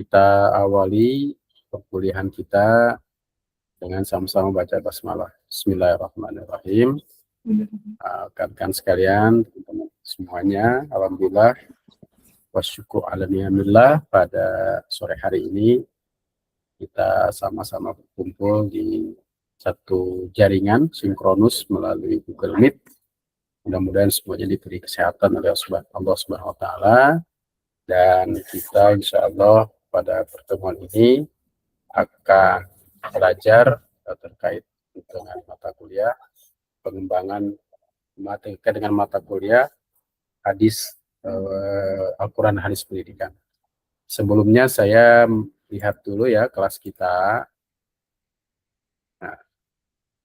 Kita awali perkuliahan kita dengan sama-sama baca basmalah. Bismillahirrahmanirrahim. Rekan-rekan sekalian, teman-teman semuanya, alhamdulillah wasyukur ala ni'amillah, pada sore hari ini kita sama-sama berkumpul di satu jaringan sinkronus melalui Google Meet. Mudah-mudahan semuanya diberi kesehatan oleh Allah Subhanahu wa taala, dan kita insya Allah pada pertemuan ini akan belajar terkait dengan mata kuliah pengembangan dengan mata kuliah hadis Al-Quran hadis pendidikan. Sebelumnya saya lihat dulu ya kelas kita. Nah,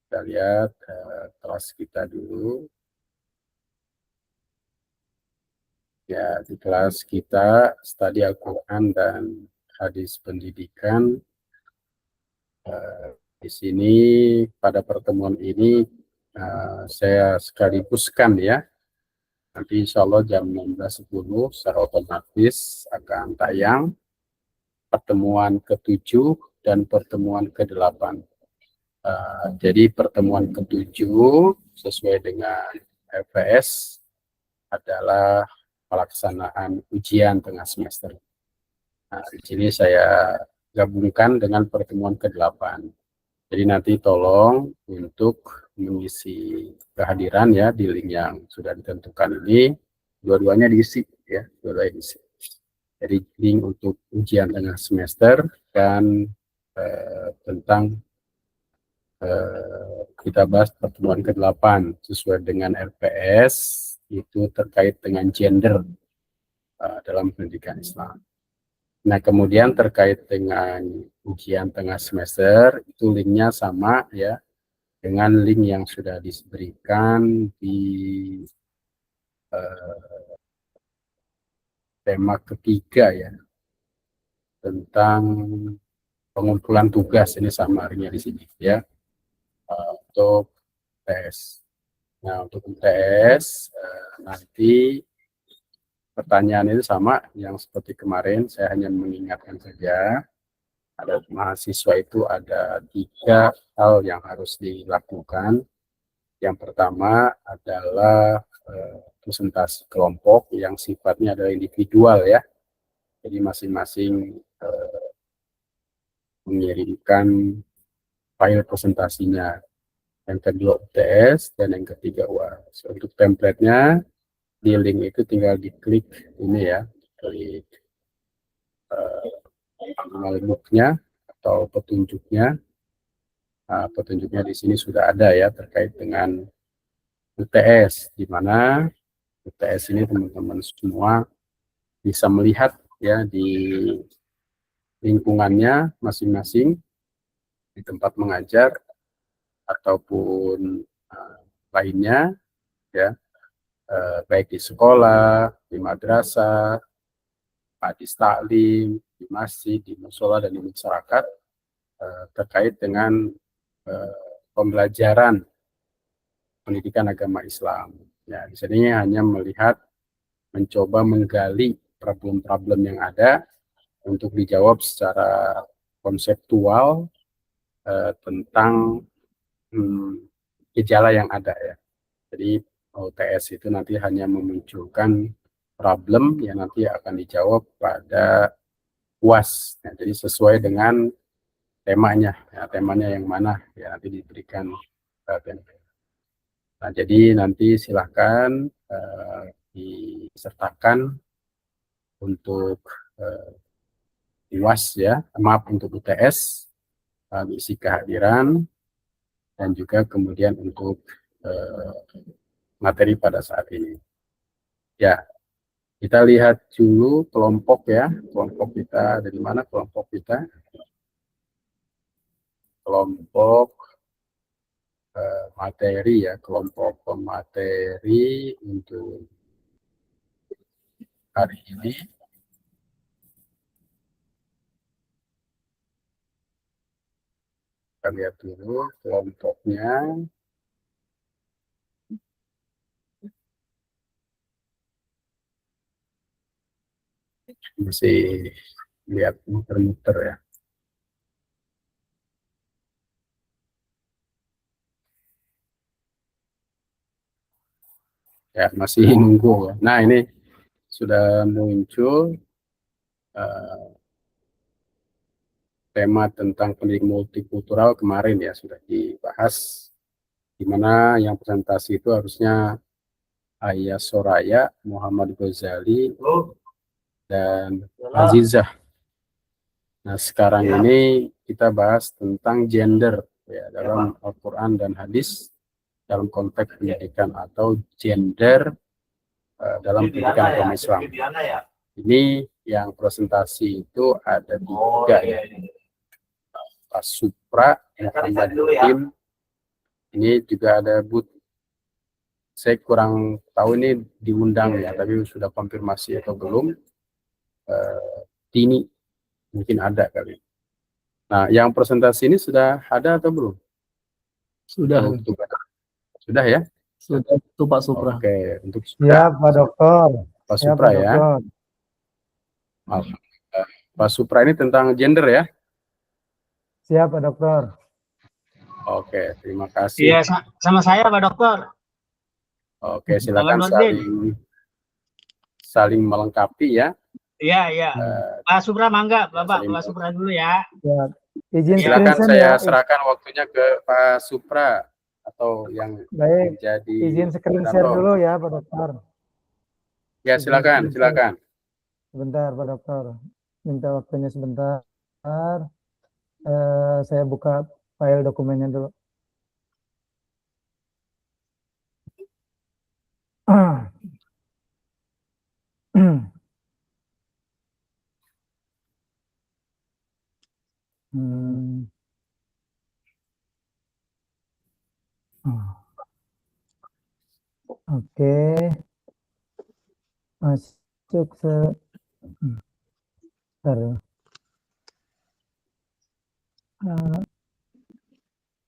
kita lihat kelas kita dulu. Ya, di kelas kita studi Al-Quran dan hadis pendidikan. Di sini pada pertemuan ini saya sekaligus ya, nanti insya Allah jam 16.10 secara otomatis akan tayang pertemuan ke-7 dan pertemuan ke-8. Jadi pertemuan ke-7 sesuai dengan LPS adalah pelaksanaan ujian tengah semester. Nah, di sini saya gabungkan dengan pertemuan ke-8. Jadi nanti tolong untuk mengisi kehadiran ya di link yang sudah ditentukan ini, dua-duanya diisi ya, dua-duanya diisi. Jadi link untuk ujian tengah semester dan tentang kita bahas pertemuan ke-8 sesuai dengan RPS itu terkait dengan gender dalam pendidikan Islam. Nah, kemudian terkait dengan ujian tengah semester itu linknya sama ya dengan link yang sudah diberikan di tema ketiga ya, tentang pengumpulan tugas. Ini summarnya di sini ya, untuk tes. Nah, untuk tes nanti pertanyaan itu sama yang seperti kemarin, saya hanya mengingatkan saja. Ada mahasiswa itu ada 3 hal yang harus dilakukan. Yang pertama adalah presentasi kelompok yang sifatnya adalah individual ya. Jadi masing-masing mengirimkan file presentasinya. Yang kedua UTS, dan yang ketiga UAS. Untuk template-nya di link itu tinggal diklik ini ya, klik book-nya atau petunjuknya. Nah, petunjuknya di sini sudah ada ya terkait dengan UTS, di mana UTS ini teman-teman semua bisa melihat ya di lingkungannya masing-masing, di tempat mengajar ataupun lainnya ya, baik di sekolah, di madrasah, di taklim, di masjid, di musola, dan di masyarakat, terkait dengan pembelajaran pendidikan agama Islam. Ya, di sini hanya mencoba menggali problem-problem yang ada untuk dijawab secara konseptual tentang gejala yang ada ya. Jadi UTS itu nanti hanya memunculkan problem yang nanti akan dijawab pada UAS. Ya, jadi sesuai dengan temanya, ya, temanya yang mana ya nanti diberikan Nah, jadi nanti silahkan disertakan untuk UAS ya, maaf untuk UTS, isi kehadiran, dan juga kemudian untuk materi pada saat ini. Ya, kita lihat dulu kelompok ya, kelompok kita dari mana kelompok kita? Kelompok materi ya, kelompok pemateri untuk hari ini. Kita lihat dulu kelompoknya. Masih lihat muter-muter ya. Ya, masih nunggu ya. Nah, ini sudah muncul tema tentang pendidikan multikultural kemarin ya, sudah dibahas, di mana yang presentasi itu harusnya Ayah Soraya, Muhammad Ghazali, dan Azizah. Nah, sekarang ini kita bahas tentang gender ya, dalam Al-Quran dan hadis dalam konteks pendidikan atau gender dalam pendidikan agama Islam. Ini yang presentasi itu ada tiga ya. Pak Supra, Muhammad Mutim, ini juga ada saya kurang tahu ini diundang ya, tapi sudah konfirmasi atau belum. Tini, mungkin ada kali. Nah, yang presentasi ini sudah ada atau belum? Sudah. Sudah ya? Sudah itu Pak Supra. Oke, untuk ya Pak Dokter. Pak Supra ya. Pak Supra ini tentang gender ya? Siap Pak Dokter. Oke, terima kasih. Iya, sama saya Pak Dokter. Oke, silakan saling melengkapi ya. Iya. Pak Supra mangga, Bapak Pak Supra dulu ya. Ya. Izin silakan saya serahkan waktunya ke Pak Supra atau yang baik. Jadi izin screen share dulu ya Pak Dokter. Ya, silakan. Sebentar Pak Dokter. Minta waktunya sebentar. Saya buka file dokumennya dulu. Oke. Masuk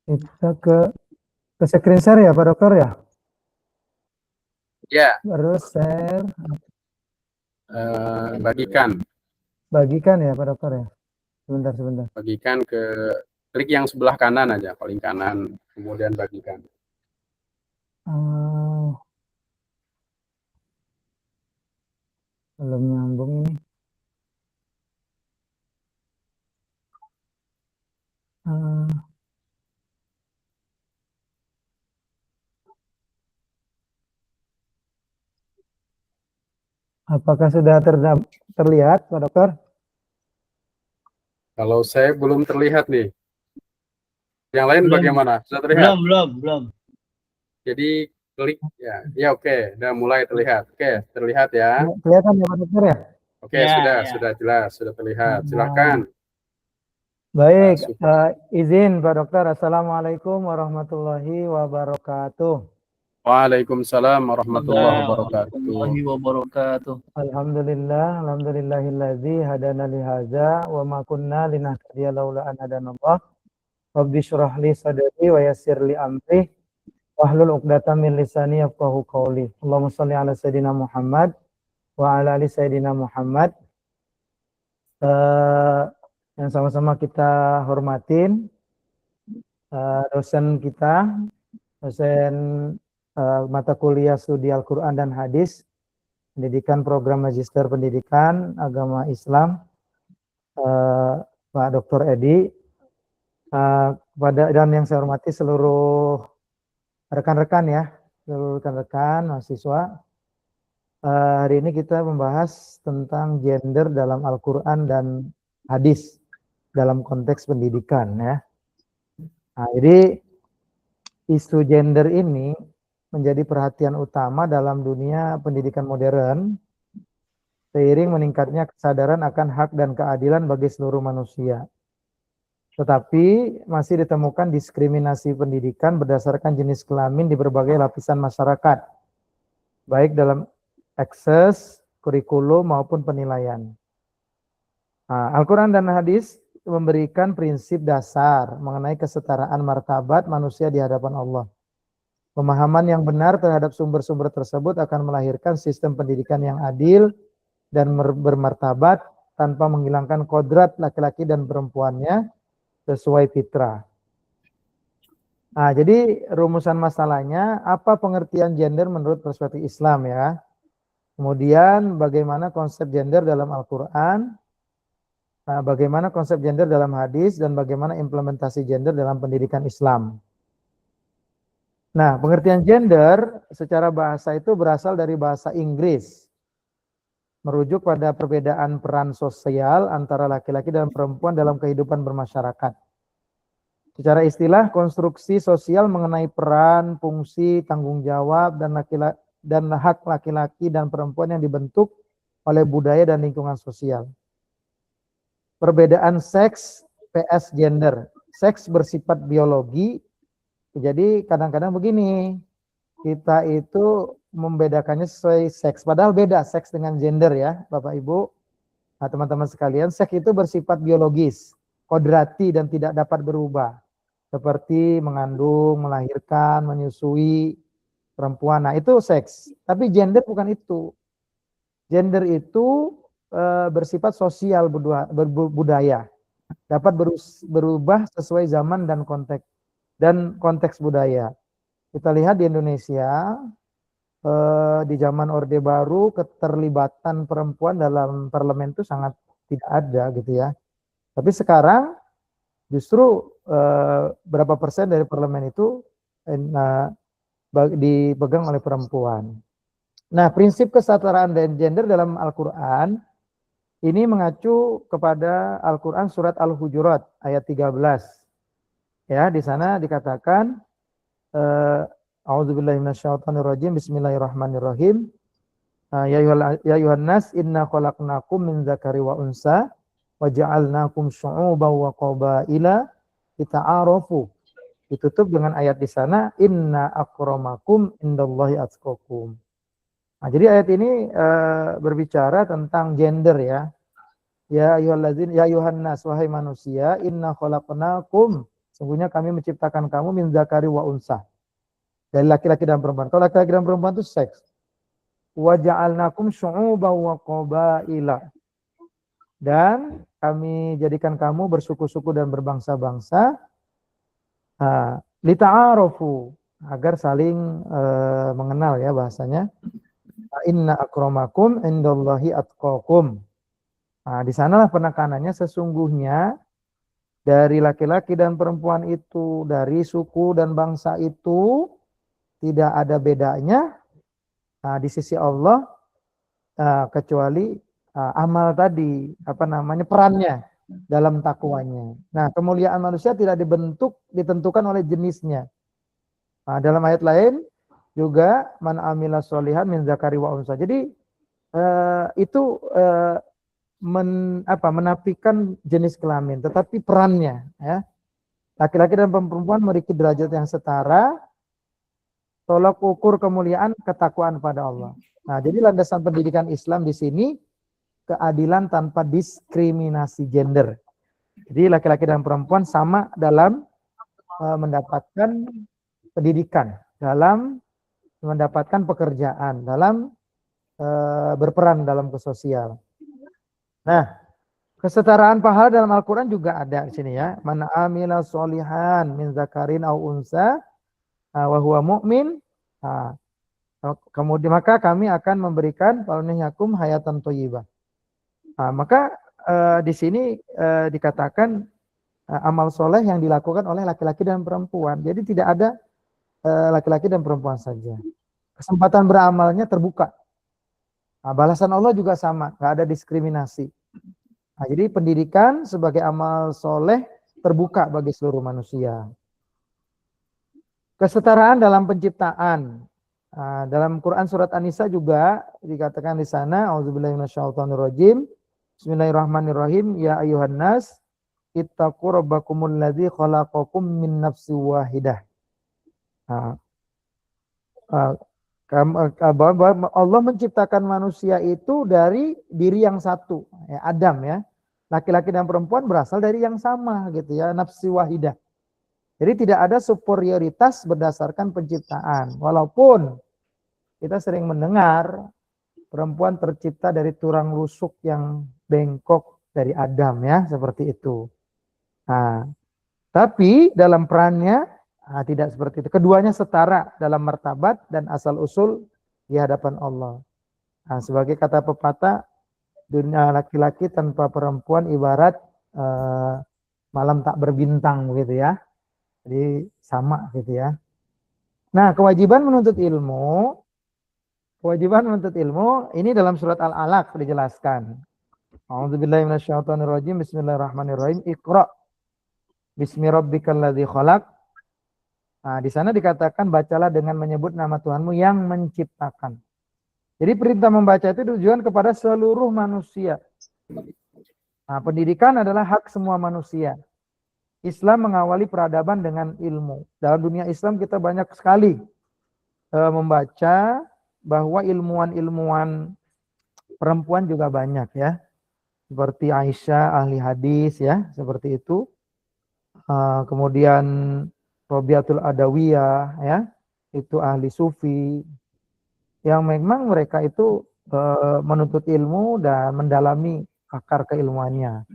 kita ke screen share ya Pak Dokter ya? Ya. Baru share. Bagikan ya Pak Dokter ya? Sebentar. Bagikan ke klik yang sebelah kanan aja, paling kanan, kemudian bagikan. Belum nyambung ini. Apakah sudah terlihat Pak Dokter? Kalau saya belum terlihat nih. Yang lain belum. Bagaimana? Sudah terlihat? Belum. Jadi klik ya. Ya, oke, udah mulai terlihat. Oke, terlihat ya. Kelihatan ya Pak Dokter ya? Oke, sudah jelas, sudah terlihat. Silakan. Baik, izin Pak Dokter. Assalamualaikum warahmatullahi wabarakatuh. Waalaikumsalam warahmatullahi wabarakatuh. Alhamdulillahilladzi hadana li hadza wa ma kunna linahtadiya laula an hadanallah. Rabbi shrah li sadri wa yassir li amri wahlul 'uqdatam min lisani yafqahu qawli. Allahumma shalli ala sayidina Muhammad wa ala ali sayidina Muhammad. Yang sama-sama kita hormatin dosen kita, dosen mata kuliah studi Al-Quran dan Hadis, pendidikan program Magister Pendidikan Agama Islam, Pak Dr. Edi, dan yang saya hormati seluruh rekan-rekan ya, seluruh rekan-rekan mahasiswa. Hari ini kita membahas tentang gender dalam Al-Quran dan Hadis dalam konteks pendidikan ya. Nah, jadi isu gender ini menjadi perhatian utama dalam dunia pendidikan modern seiring meningkatnya kesadaran akan hak dan keadilan bagi seluruh manusia. Tetapi masih ditemukan diskriminasi pendidikan berdasarkan jenis kelamin di berbagai lapisan masyarakat, baik dalam akses, kurikulum maupun penilaian. Nah, Al-Quran dan Hadis memberikan prinsip dasar mengenai kesetaraan martabat manusia di hadapan Allah. Pemahaman yang benar terhadap sumber-sumber tersebut akan melahirkan sistem pendidikan yang adil dan bermartabat tanpa menghilangkan kodrat laki-laki dan perempuannya sesuai fitrah. Nah, jadi rumusan masalahnya, apa pengertian gender menurut perspektif Islam ya? Kemudian bagaimana konsep gender dalam Al-Quran, bagaimana konsep gender dalam hadis, dan bagaimana implementasi gender dalam pendidikan Islam. Nah, pengertian gender secara bahasa itu berasal dari bahasa Inggris, merujuk pada perbedaan peran sosial antara laki-laki dan perempuan dalam kehidupan bermasyarakat. Secara istilah, konstruksi sosial mengenai peran, fungsi, tanggung jawab, dan hak laki-laki dan perempuan yang dibentuk oleh budaya dan lingkungan sosial. Perbedaan seks vs gender. Seks bersifat biologi, jadi kadang-kadang begini, kita itu membedakannya sesuai seks, padahal beda seks dengan gender ya Bapak Ibu. Nah, teman-teman sekalian, seks itu bersifat biologis, kodrati dan tidak dapat berubah. Seperti mengandung, melahirkan, menyusui perempuan. Nah, itu seks. Tapi gender bukan itu. Gender itu bersifat sosial budaya. Dapat berubah sesuai zaman dan konteks budaya. Kita lihat di Indonesia, di zaman Orde Baru, keterlibatan perempuan dalam parlemen itu sangat tidak ada gitu ya. Tapi sekarang justru berapa persen dari parlemen itu dipegang oleh perempuan. Nah, prinsip kesetaraan dan gender dalam Al-Quran ini mengacu kepada Al-Quran surat Al-Hujurat ayat 13. Ya, di sana dikatakan A'udzubillahi minasyaitonirrajim, bismillahirrahmanirrahim. Ya ayyuhan nas inna khalaqnakum min dzakari wa unsa wa ja'alnakum syu'uban wa qabaila lita'arafu. Ditutup dengan ayat di sana, inna akramakum indallahi atqakum. Nah, jadi ayat ini berbicara tentang gender ya. Ya ayyuhan nas, wahai manusia, inna khalaqnakum, sungguhnya kami menciptakan kamu min dzakari wa unsa, dari laki-laki dan perempuan. Kalau laki-laki dan perempuan itu seks. Wa ja'alnakum syu'uban wa qabaila, dan kami jadikan kamu bersuku-suku dan berbangsa-bangsa, lita'arofu, agar saling mengenal ya bahasanya. Inna akramakum indallahi atqakum. Nah, di sanalah penekanannya, sesungguhnya dari laki-laki dan perempuan itu, dari suku dan bangsa itu tidak ada bedanya di sisi Allah kecuali amal tadi, perannya dalam takwanya. Nah, kemuliaan manusia tidak ditentukan oleh jenisnya. Nah, dalam ayat lain juga man amila sholihan min zakari wa unsa. Jadi itu menafikan jenis kelamin, tetapi perannya ya. Laki-laki dan perempuan memiliki derajat yang setara. Tolak ukur kemuliaan ketakwaan pada Allah. Nah, jadi landasan pendidikan Islam di sini keadilan tanpa diskriminasi gender. Jadi laki-laki dan perempuan sama dalam mendapatkan pendidikan, dalam mendapatkan pekerjaan, dalam berperan dalam kesosial. Nah, kesetaraan pahala dalam Al-Quran juga ada di sini ya. Man amila sholihan min zakarin au unsa wa huwa mu'min. Kemudian maka kami akan memberikan faluniyakum hayatan thayyibah. Maka di sini dikatakan amal soleh yang dilakukan oleh laki-laki dan perempuan. Jadi tidak ada laki-laki dan perempuan saja. Kesempatan beramalnya terbuka. Balasan Allah juga sama, nggak ada diskriminasi. Jadi pendidikan sebagai amal soleh terbuka bagi seluruh manusia. Kesetaraan dalam penciptaan. Dalam Quran surat An-Nisa juga dikatakan di sana, auzubillahi minasyaitonirrajim. Bismillahirrahmanirrahim. Ya ayyuhan nas, ittaqu rabbakumul ladzi khalaqakum min nafsin wahidah. Allah menciptakan manusia itu dari diri yang satu, ya, Adam ya. Laki-laki dan perempuan berasal dari yang sama gitu ya, nafsi wahidah. Jadi tidak ada superioritas berdasarkan penciptaan. Walaupun kita sering mendengar perempuan tercipta dari tulang rusuk yang bengkok dari Adam ya, seperti itu. Nah, tapi dalam perannya tidak seperti itu. Keduanya setara dalam martabat dan asal-usul di hadapan Allah. Nah, sebagai kata pepatah, dunia laki-laki tanpa perempuan ibarat malam tak berbintang gitu ya. Jadi sama gitu ya. Nah, kewajiban menuntut ilmu ini dalam surat Al-Alaq dijelaskan. A'udzubillahi minasyaitonirrajim. Bismillahirrahmanirrahim. Iqra bismi rabbikal ladzi khalaq. Nah, di sana dikatakan bacalah dengan menyebut nama Tuhanmu yang menciptakan. Jadi perintah membaca itu tujuan kepada seluruh manusia. Nah, pendidikan adalah hak semua manusia. Islam mengawali peradaban dengan ilmu. Dalam dunia Islam kita banyak sekali membaca bahwa ilmuwan-ilmuwan perempuan juga banyak ya. Seperti Aisyah ahli hadis ya, seperti itu. Kemudian Robiatul Adawiyah ya, itu ahli sufi. Yang memang mereka itu menuntut ilmu dan mendalami akar keilmuannya.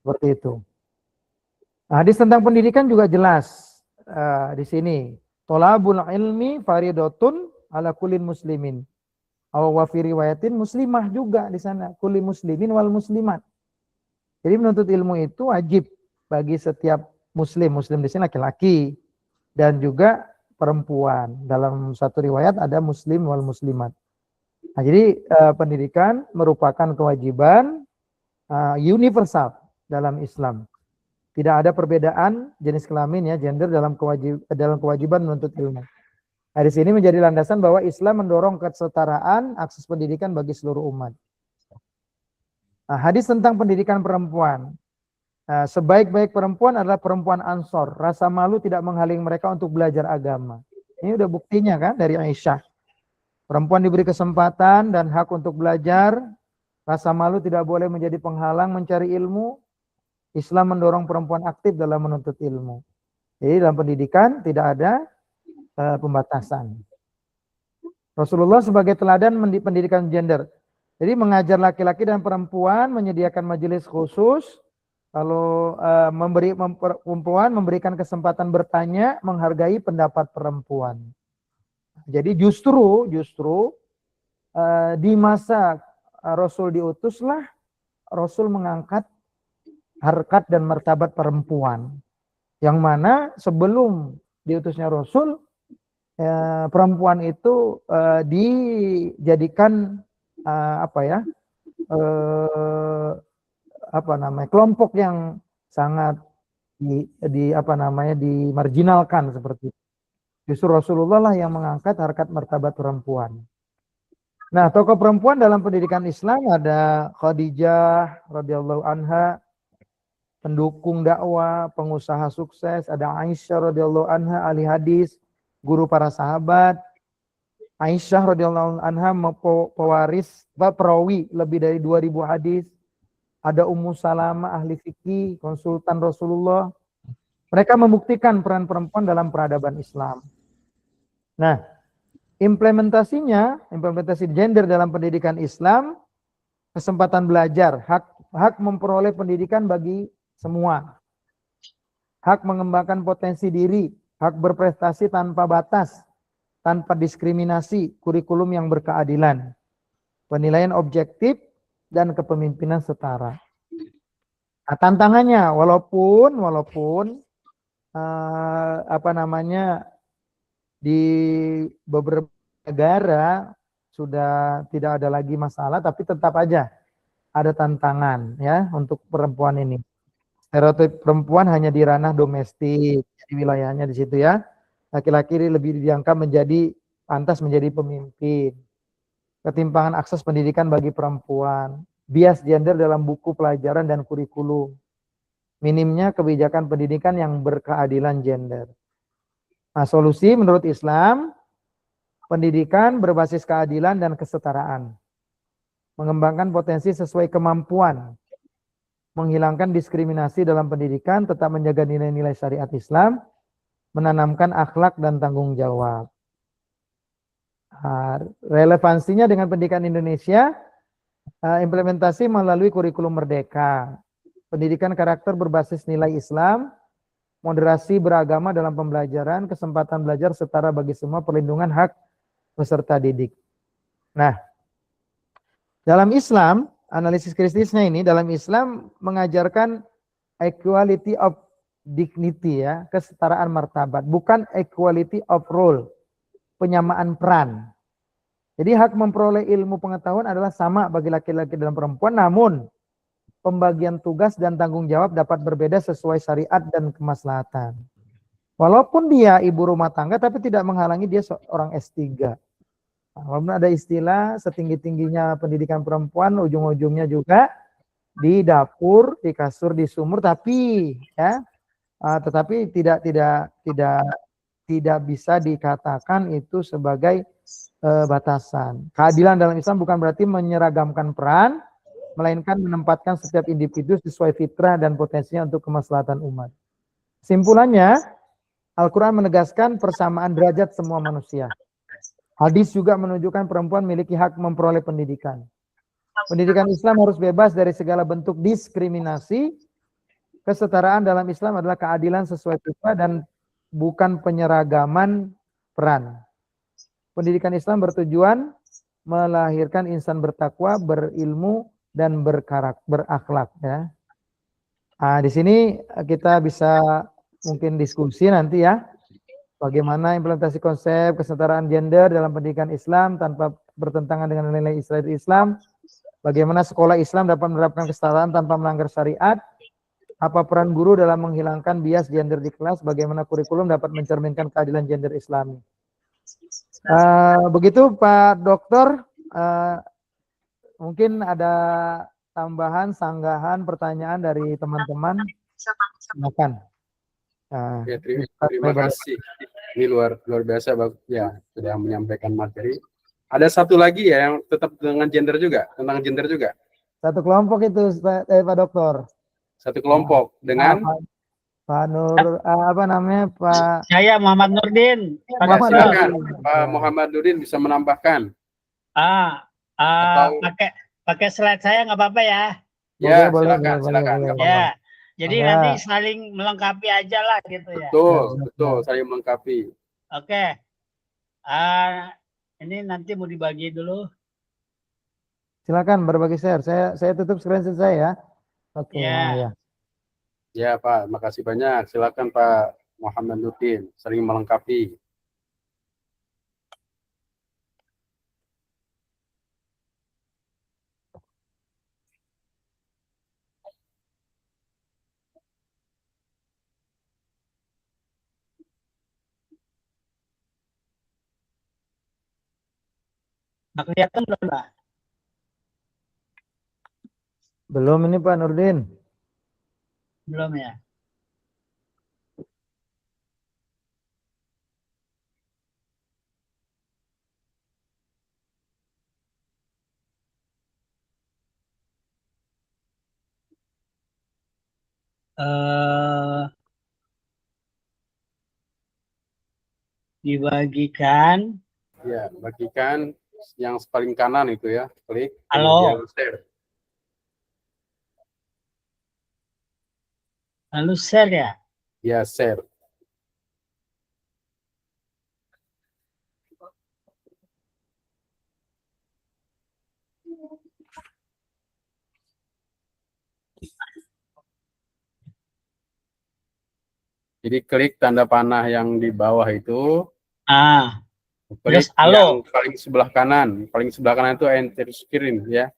Seperti itu. Nah, hadis tentang pendidikan juga jelas di sini. Tolabul ilmi faridotun ala kulin muslimin. Wa fi riwayatin muslimah juga di sana. Kulli muslimin wal muslimat. Jadi menuntut ilmu itu wajib bagi setiap muslim. Muslim di sini laki-laki dan juga perempuan. Dalam satu riwayat ada muslim wal muslimat. Nah, jadi pendidikan merupakan kewajiban universal dalam Islam. Tidak ada perbedaan jenis kelamin ya, gender dalam kewajiban menuntut ilmu. Nah, di sini menjadi landasan bahwa Islam mendorong kesetaraan akses pendidikan bagi seluruh umat. Nah, hadis tentang pendidikan perempuan. Sebaik-baik perempuan adalah perempuan Ansor. Rasa malu tidak menghalangi mereka untuk belajar agama. Ini udah buktinya kan dari Aisyah. Perempuan diberi kesempatan dan hak untuk belajar. Rasa malu tidak boleh menjadi penghalang mencari ilmu. Islam mendorong perempuan aktif dalam menuntut ilmu. Jadi dalam pendidikan tidak ada pembatasan. Rasulullah sebagai teladan pendidikan gender. Jadi mengajar laki-laki dan perempuan, menyediakan majelis khusus, lalu perempuan memberikan kesempatan bertanya, menghargai pendapat perempuan. Jadi justru di masa Rasul diutuslah, Rasul mengangkat harkat dan martabat perempuan. Yang mana sebelum diutusnya Rasul, perempuan itu dijadikan kelompok yang sangat dimarginalkan seperti itu. Justru Rasulullah lah yang mengangkat harkat martabat perempuan. Nah, tokoh perempuan dalam pendidikan Islam ada Khadijah radhiyallahu anha, pendukung dakwah, pengusaha sukses, ada Aisyah radhiyallahu anha, ahli hadis, guru para sahabat. Aisyah radhiyallahu anha perawi lebih dari 2000 hadis. Ada Ummu Salamah ahli fikih, konsultan Rasulullah. Mereka membuktikan peran perempuan dalam peradaban Islam. Nah, implementasi gender dalam pendidikan Islam, kesempatan belajar, hak memperoleh pendidikan bagi semua. Hak mengembangkan potensi diri, hak berprestasi tanpa batas, tanpa diskriminasi, kurikulum yang berkeadilan, penilaian objektif, dan kepemimpinan setara. Nah, tantangannya, walaupun di beberapa negara sudah tidak ada lagi masalah, tapi tetap aja ada tantangan ya untuk perempuan ini. Stereotip perempuan hanya di ranah domestik, di wilayahnya di situ ya. Laki-laki lebih dianggap pantas menjadi pemimpin. Ketimpangan akses pendidikan bagi perempuan, bias gender dalam buku pelajaran dan kurikulum, minimnya kebijakan pendidikan yang berkeadilan gender. Nah, solusi menurut Islam, pendidikan berbasis keadilan dan kesetaraan, mengembangkan potensi sesuai kemampuan, menghilangkan diskriminasi dalam pendidikan, tetap menjaga nilai-nilai syariat Islam, menanamkan akhlak dan tanggung jawab. Relevansinya dengan pendidikan Indonesia, implementasi melalui kurikulum merdeka, pendidikan karakter berbasis nilai Islam, moderasi beragama dalam pembelajaran, kesempatan belajar setara bagi semua, perlindungan hak peserta didik. Nah, dalam Islam, analisis kritisnya ini dalam Islam mengajarkan equality of dignity ya, kesetaraan martabat, bukan equality of role, penyamaan peran. Jadi hak memperoleh ilmu pengetahuan adalah sama bagi laki-laki dan perempuan, namun pembagian tugas dan tanggung jawab dapat berbeda sesuai syariat dan kemaslahatan. Walaupun dia ibu rumah tangga, tapi tidak menghalangi dia seorang S3. Walaupun ada istilah setinggi-tingginya pendidikan perempuan, ujung-ujungnya juga di dapur, di kasur, di sumur, tapi ya, tetapi tidak bisa dikatakan itu sebagai batasan. Keadilan dalam Islam bukan berarti menyeragamkan peran, melainkan menempatkan setiap individu sesuai fitrah dan potensinya untuk kemaslahatan umat. Simpulannya, Al-Quran menegaskan persamaan derajat semua manusia. Hadis juga menunjukkan perempuan memiliki hak memperoleh pendidikan. Pendidikan Islam harus bebas dari segala bentuk diskriminasi. Kesetaraan dalam Islam adalah keadilan sesuai fitrah dan bukan penyeragaman peran. Pendidikan Islam bertujuan melahirkan insan bertakwa, berilmu, dan berakhlak. Ya. Di sini kita bisa mungkin diskusi nanti ya, bagaimana implementasi konsep kesetaraan gender dalam pendidikan Islam tanpa bertentangan dengan nilai Islam. Bagaimana sekolah Islam dapat menerapkan kesetaraan tanpa melanggar syariat. Apa peran guru dalam menghilangkan bias gender di kelas. Bagaimana kurikulum dapat mencerminkan keadilan gender Islami. Begitu Pak Dokter, mungkin ada tambahan, sanggahan, pertanyaan dari teman-teman. Silakan. Ya, terima kasih. Ini luar biasa ya, sudah menyampaikan materi. Ada satu lagi ya yang tetap dengan gender juga, tentang gender juga. Satu kelompok itu Pak Dokter. Satu kelompok dengan Pak Nur, apa namanya Pak? Saya Muhammad Nurdin. Silakan Pak Muhammad Nurdin bisa menambahkan. Pakai slide saya nggak apa-apa ya? Ya, silakan. Ya, jadi nanti saling melengkapi aja lah gitu ya. Betul, saling melengkapi. Oke. Ini nanti mau dibagi dulu. Silakan berbagi share. Saya tutup screen saya ya. Oke. Ya. Ya Pak, makasih banyak. Silakan Pak Muhammad Nurdin, saling melengkapi. Nah, kelihatan belum Pak? Belum ini Pak Nurdin. Belum ya. Dibagikan. Ya, bagikan yang paling kanan itu ya, klik. Halo. Share. Lalu share ya? Ya, share. Jadi klik tanda panah yang di bawah itu. Klik yang paling sebelah kanan. Paling sebelah kanan itu enter screen ya.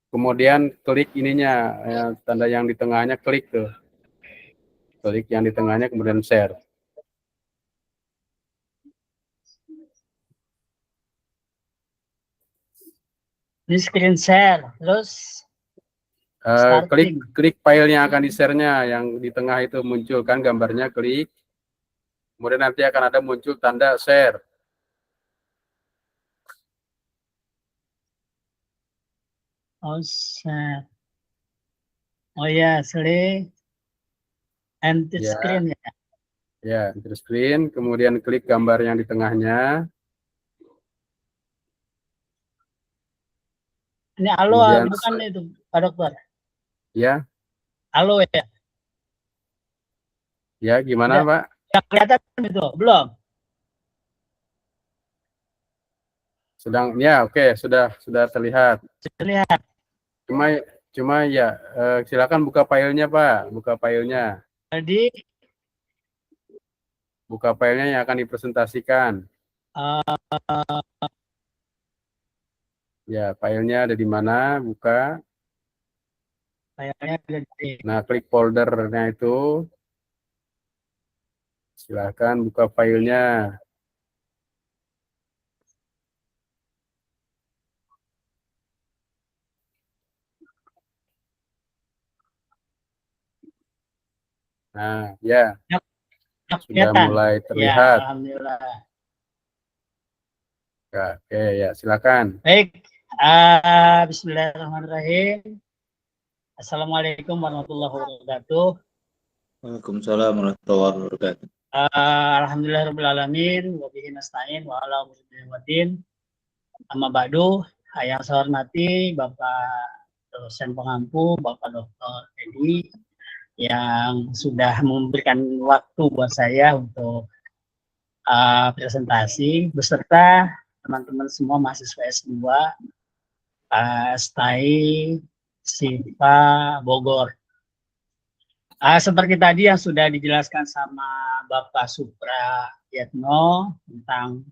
Kemudian klik ininya, tanda yang di tengahnya klik tuh. Klik yang di tengahnya kemudian share. Ini screen share, terus klik file yang akan di-share-nya, yang di tengah itu muncul kan gambarnya, klik. Kemudian nanti akan ada muncul tanda share. Share. Oh ya, enter screen ya. Ya, enter screen, kemudian klik gambar yang di tengahnya. Ini alo Kemudian bukan itu Pak Dokter. ya, Alo ya. ya gimana Ya. Pak? Yang kelihatan itu belum? Sedang ya, oke, sudah terlihat. Terlihat. Cuma ya, silakan buka filenya Pak, buka filenya. Jadi Buka filenya yang akan dipresentasikan. Ya, filenya ada di mana? Buka. kayaknya ada di Nah, klik foldernya itu. Silakan buka filenya. Nah, ya, yang sudah kelihatan. mulai Ya, terlihat. alhamdulillah. Ya, oke, ya, silakan. Baik, bismillahirrahmanirrahim. Assalamualaikum warahmatullahi wabarakatuh. Waalaikumsalam warahmatullahi wabarakatuh. Alhamdulillahirrahmanirrahim. Wa bihi nasta'in wa ala umuri waddin. Amma ba'du, yang saya hormati Bapak dosen pengampu, Bapak Dr. Edi, yang sudah memberikan waktu buat saya untuk presentasi beserta teman-teman semua mahasiswa S2 STAI SIPA Bogor. Seperti tadi yang sudah dijelaskan sama Bapak Supra Yatno tentang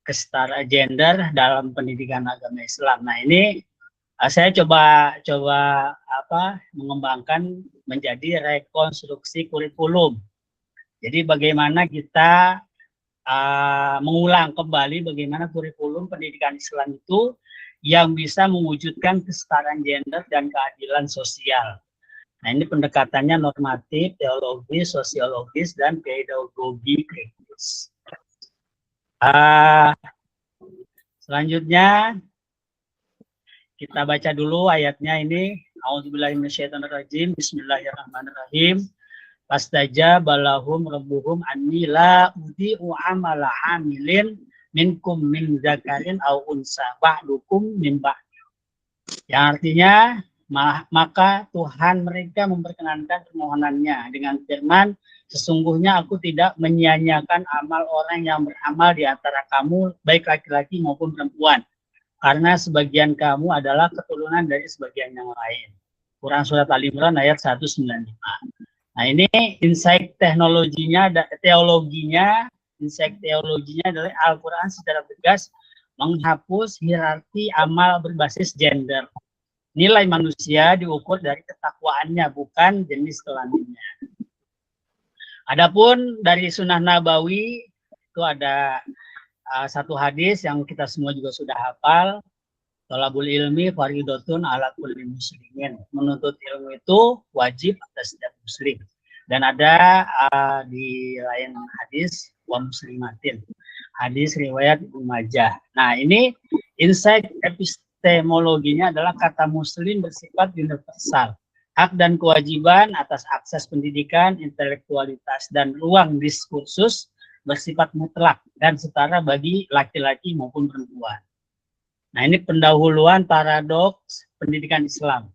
kesetaraan gender dalam pendidikan agama Islam. Nah, ini saya coba mengembangkan menjadi rekonstruksi kurikulum. Jadi bagaimana kita mengulang kembali bagaimana kurikulum pendidikan Islam itu yang bisa mewujudkan kesetaraan gender dan keadilan sosial. Nah, ini pendekatannya normatif, teologis, sosiologis, dan pedagogi kritis. Selanjutnya kita baca dulu ayatnya ini. A'udzubillahi minasyaitonirrajim. Bismillahirrahmanirrahim. Fastajaba lahum rabbuhum anni la udhi'u amala amilin minkum min zakarin aw unsa ba'dukum min ba'd. Yang artinya maka Tuhan mereka memperkenankan permohonannya dengan firman, sesungguhnya aku tidak menyia-nyiakan amal orang yang beramal di antara kamu, baik laki-laki maupun perempuan, karena sebagian kamu adalah keturunan dari sebagian yang lain. Quran Surat Al-Imran ayat 195. Nah, ini insight teologinya adalah Al-Quran secara tegas menghapus hierarki amal berbasis gender. Nilai manusia diukur dari ketakwaannya, bukan jenis kelaminnya. Adapun dari Sunnah Nabawi itu ada satu hadis yang kita semua juga sudah hafal. Thalabul ilmi fardhotun ala kulli muslimin. Menuntut ilmu itu wajib atas setiap muslim. Dan ada di lain hadis wa muslimatin. Hadis riwayat Ibnu Majah. Nah, ini insight epistemologinya adalah kata muslim bersifat universal. Hak dan kewajiban atas akses pendidikan, intelektualitas, dan ruang diskursus bersifat mutlak dan setara bagi laki-laki maupun perempuan. Nah, ini pendahuluan paradoks pendidikan Islam.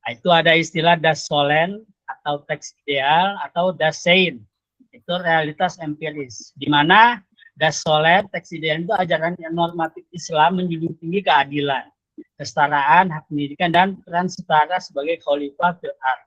Nah, itu ada istilah das solen atau teks ideal atau das sein. Itu realitas empiris. Di mana das solen, teks ideal itu ajaran normatif Islam menjunjung tinggi keadilan, kesetaraan, hak pendidikan, dan peran setara sebagai khalifah fil ardh.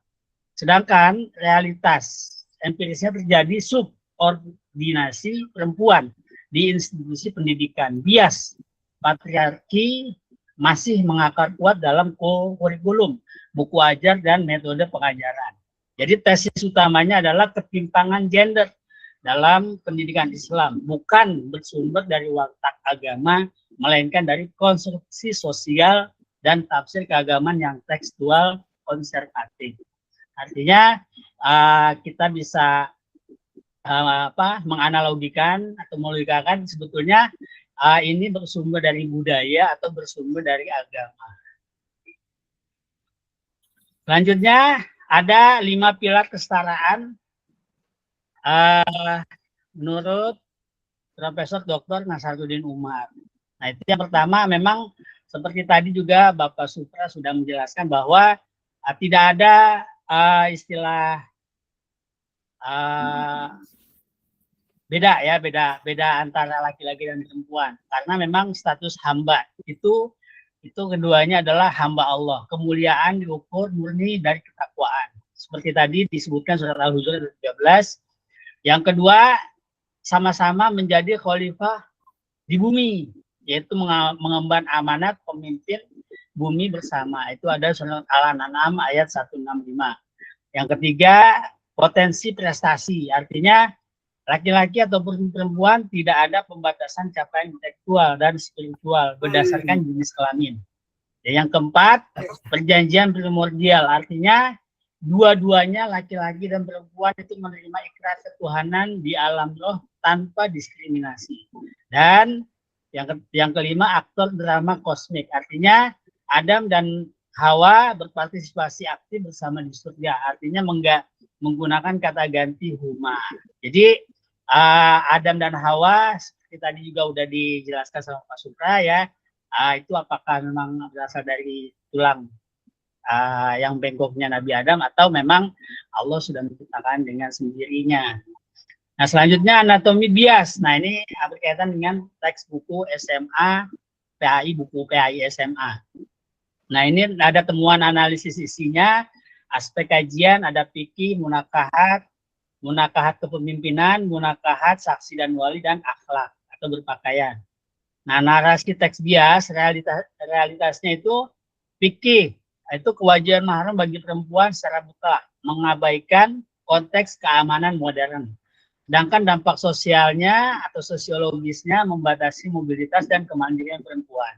Sedangkan realitas empirisnya terjadi subordinasi perempuan di institusi pendidikan. Bias patriarki masih mengakar kuat dalam kurikulum, buku ajar, dan metode pengajaran. Jadi tesis utamanya adalah ketimpangan gender dalam pendidikan Islam, bukan bersumber dari watak agama, melainkan dari konstruksi sosial dan tafsir keagamaan yang tekstual konservatif. Artinya kita bisa menganalogikan atau melogikakan sebetulnya ini bersumber dari budaya atau bersumber dari agama. Selanjutnya ada 5 pilar kesetaraan menurut Profesor Dr. Nasaruddin Umar. Nah, itu yang pertama, memang seperti tadi juga Bapak Supra sudah menjelaskan bahwa tidak ada istilah beda antara laki-laki dan perempuan, karena memang status hamba itu keduanya adalah hamba Allah. Kemuliaan diukur murni dari ketakwaan. Seperti tadi disebutkan surat Al-Hujurat 13. Yang kedua, sama-sama menjadi khalifah di bumi, yaitu mengemban amanat pemimpin bumi bersama. Itu ada surat Al-An'am ayat 165. Yang ketiga, potensi prestasi. Artinya laki-laki ataupun perempuan tidak ada pembatasan capaian intelektual dan spiritual berdasarkan jenis kelamin. Yang keempat, perjanjian primordial. Artinya dua-duanya laki-laki dan perempuan itu menerima ikrar ketuhanan di alam roh tanpa diskriminasi. Dan yang kelima, aktor drama kosmik. Artinya Adam dan Hawa berpartisipasi aktif bersama di surga. Artinya menggunakan kata ganti huma. Jadi Adam dan Hawa seperti tadi juga udah dijelaskan sama Pak Supra ya. Itu apakah memang berasal dari tulang yang bengkoknya Nabi Adam atau memang Allah sudah menciptakan dengan sendirinya. Nah, selanjutnya anatomi bias. Nah, ini berkaitan dengan teks buku SMA PAI, buku PAI SMA. Nah, ini ada temuan analisis isinya, aspek kajian, ada fikih, munakahat kepemimpinan, munakahat saksi dan wali, dan akhlak atau berpakaian. Nah, narasi teks bias, realitasnya itu fikih, itu kewajiban mahram bagi perempuan secara mutlak, mengabaikan konteks keamanan modern. Sedangkan dampak sosialnya atau sosiologisnya membatasi mobilitas dan kemandirian perempuan.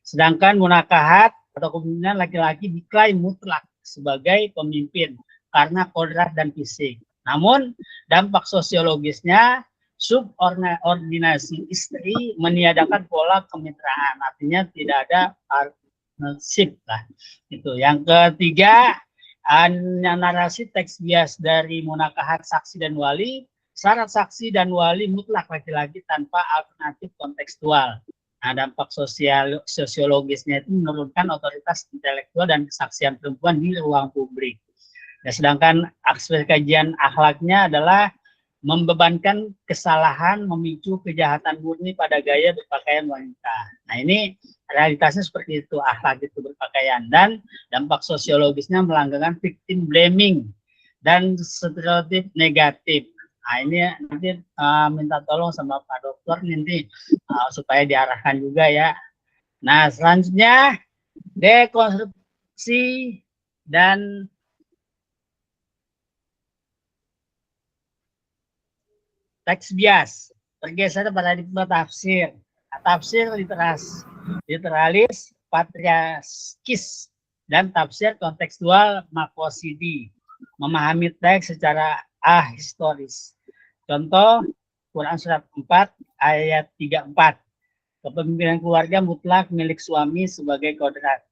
Sedangkan munakahat atau kepemimpinan laki-laki diklaim mutlak sebagai pemimpin karena kodrat dan fisik. Namun dampak sosiologisnya subordinasi istri meniadakan pola kemitraan, artinya tidak ada partnership lah. Itu. Yang ketiga, narasi teks bias dari munakahat saksi dan wali, syarat saksi dan wali mutlak laki-laki tanpa alternatif kontekstual. Nah, dampak sosiologisnya itu menurunkan otoritas intelektual dan kesaksian perempuan di ruang publik. Ya, sedangkan aspek kajian akhlaknya adalah membebankan kesalahan, memicu kejahatan murni pada gaya berpakaian wanita. Nah, ini realitasnya seperti itu, akhlak itu berpakaian. Dan dampak sosiologisnya melanggarkan victim blaming dan stereotip negatif. Nah, ini nanti minta tolong sama Pak Dokter nanti supaya diarahkan juga ya. Nah, selanjutnya dekonstruksi dan teks bias bergeser pada tafsir. Tafsir literalis, patriarkis, dan tafsir kontekstual makosidi. Memahami teks secara ahistoris. Contoh, Quran surat 4 ayat 34. Kepemimpinan keluarga mutlak milik suami sebagai kodrat.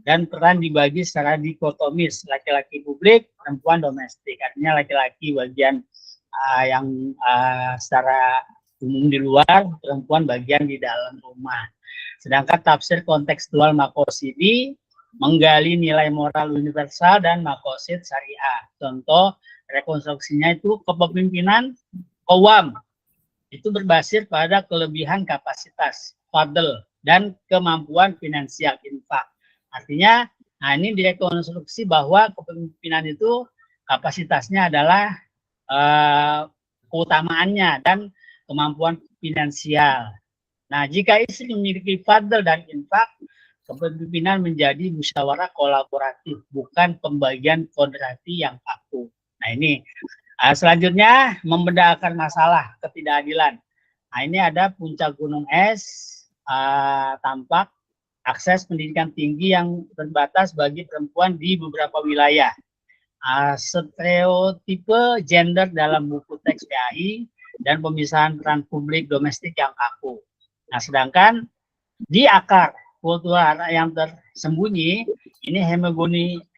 Dan peran dibagi secara dikotomis, laki-laki publik, perempuan domestik. Artinya laki-laki bagian yang secara umum di luar, perempuan bagian di dalam rumah. Sedangkan tafsir kontekstual makosidi menggali nilai moral universal dan makosid syariah. Contoh rekonstruksinya itu kepemimpinan qawam itu berbasis pada kelebihan kapasitas, fadl, dan kemampuan finansial infak. Artinya, nah ini direkonstruksi bahwa kepemimpinan itu kapasitasnya adalah keutamaannya dan kemampuan finansial. Nah, jika istri memiliki fadl dan infak, kepemimpinan menjadi musyawarah kolaboratif, bukan pembagian kodrati yang kaku. Nah, ini selanjutnya membedakan masalah ketidakadilan. Nah, ini ada puncak gunung es, tampak akses pendidikan tinggi yang terbatas bagi perempuan di beberapa wilayah. Stereotipe gender dalam buku teks PAI dan pemisahan peran publik domestik yang kaku. Nah, sedangkan di akar kultural yang tersembunyi ini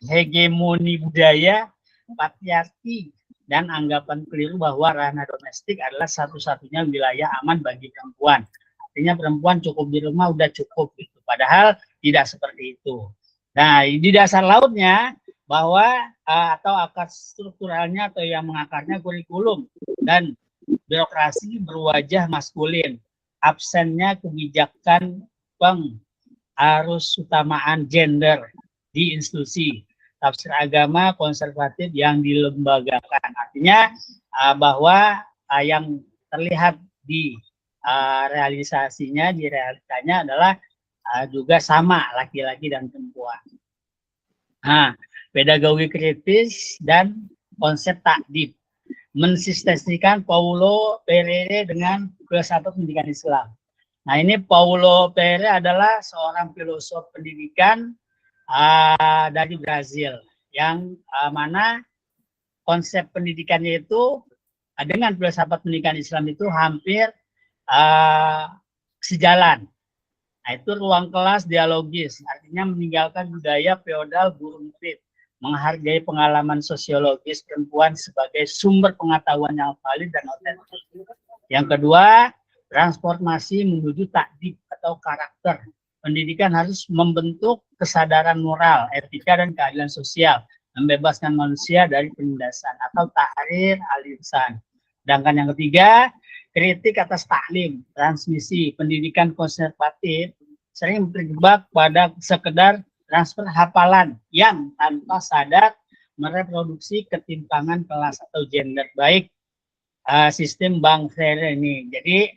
hegemoni budaya patriarki dan anggapan keliru bahwa ranah domestik adalah satu-satunya wilayah aman bagi perempuan. Artinya perempuan cukup di rumah udah cukup gitu. Padahal tidak seperti itu. Nah, di dasar lautnya bahwa atau akar strukturalnya atau yang mengakarnya kurikulum dan birokrasi berwajah maskulin. Absennya kebijakan pengarus utamaan gender di institusi. Tafsir agama konservatif yang dilembagakan. Artinya bahwa yang terlihat di realisasinya, di realitanya adalah juga sama laki-laki dan perempuan. Nah, pedagogi kritis dan konsep takdib mensistemikan Paulo Freire dengan filsafat pendidikan Islam. Nah, ini Paulo Freire adalah seorang filosof pendidikan dari Brazil yang mana konsep pendidikannya itu dengan filsafat pendidikan Islam itu hampir sejalan. Nah, itu ruang kelas dialogis, artinya meninggalkan budaya feodal guru murid, menghargai pengalaman sosiologis perempuan sebagai sumber pengetahuan yang valid dan otentik. Yang kedua, transformasi menuju takdib atau karakter. Pendidikan harus membentuk kesadaran moral, etika, dan keadilan sosial, membebaskan manusia dari penindasan atau tahrir al-insan. Sedangkan yang ketiga, kritik atas taklim, transmisi, pendidikan konservatif sering terjebak pada sekedar transfer hafalan yang tanpa sadar mereproduksi ketimpangan kelas atau gender, baik sistem Bang Freire ini. Jadi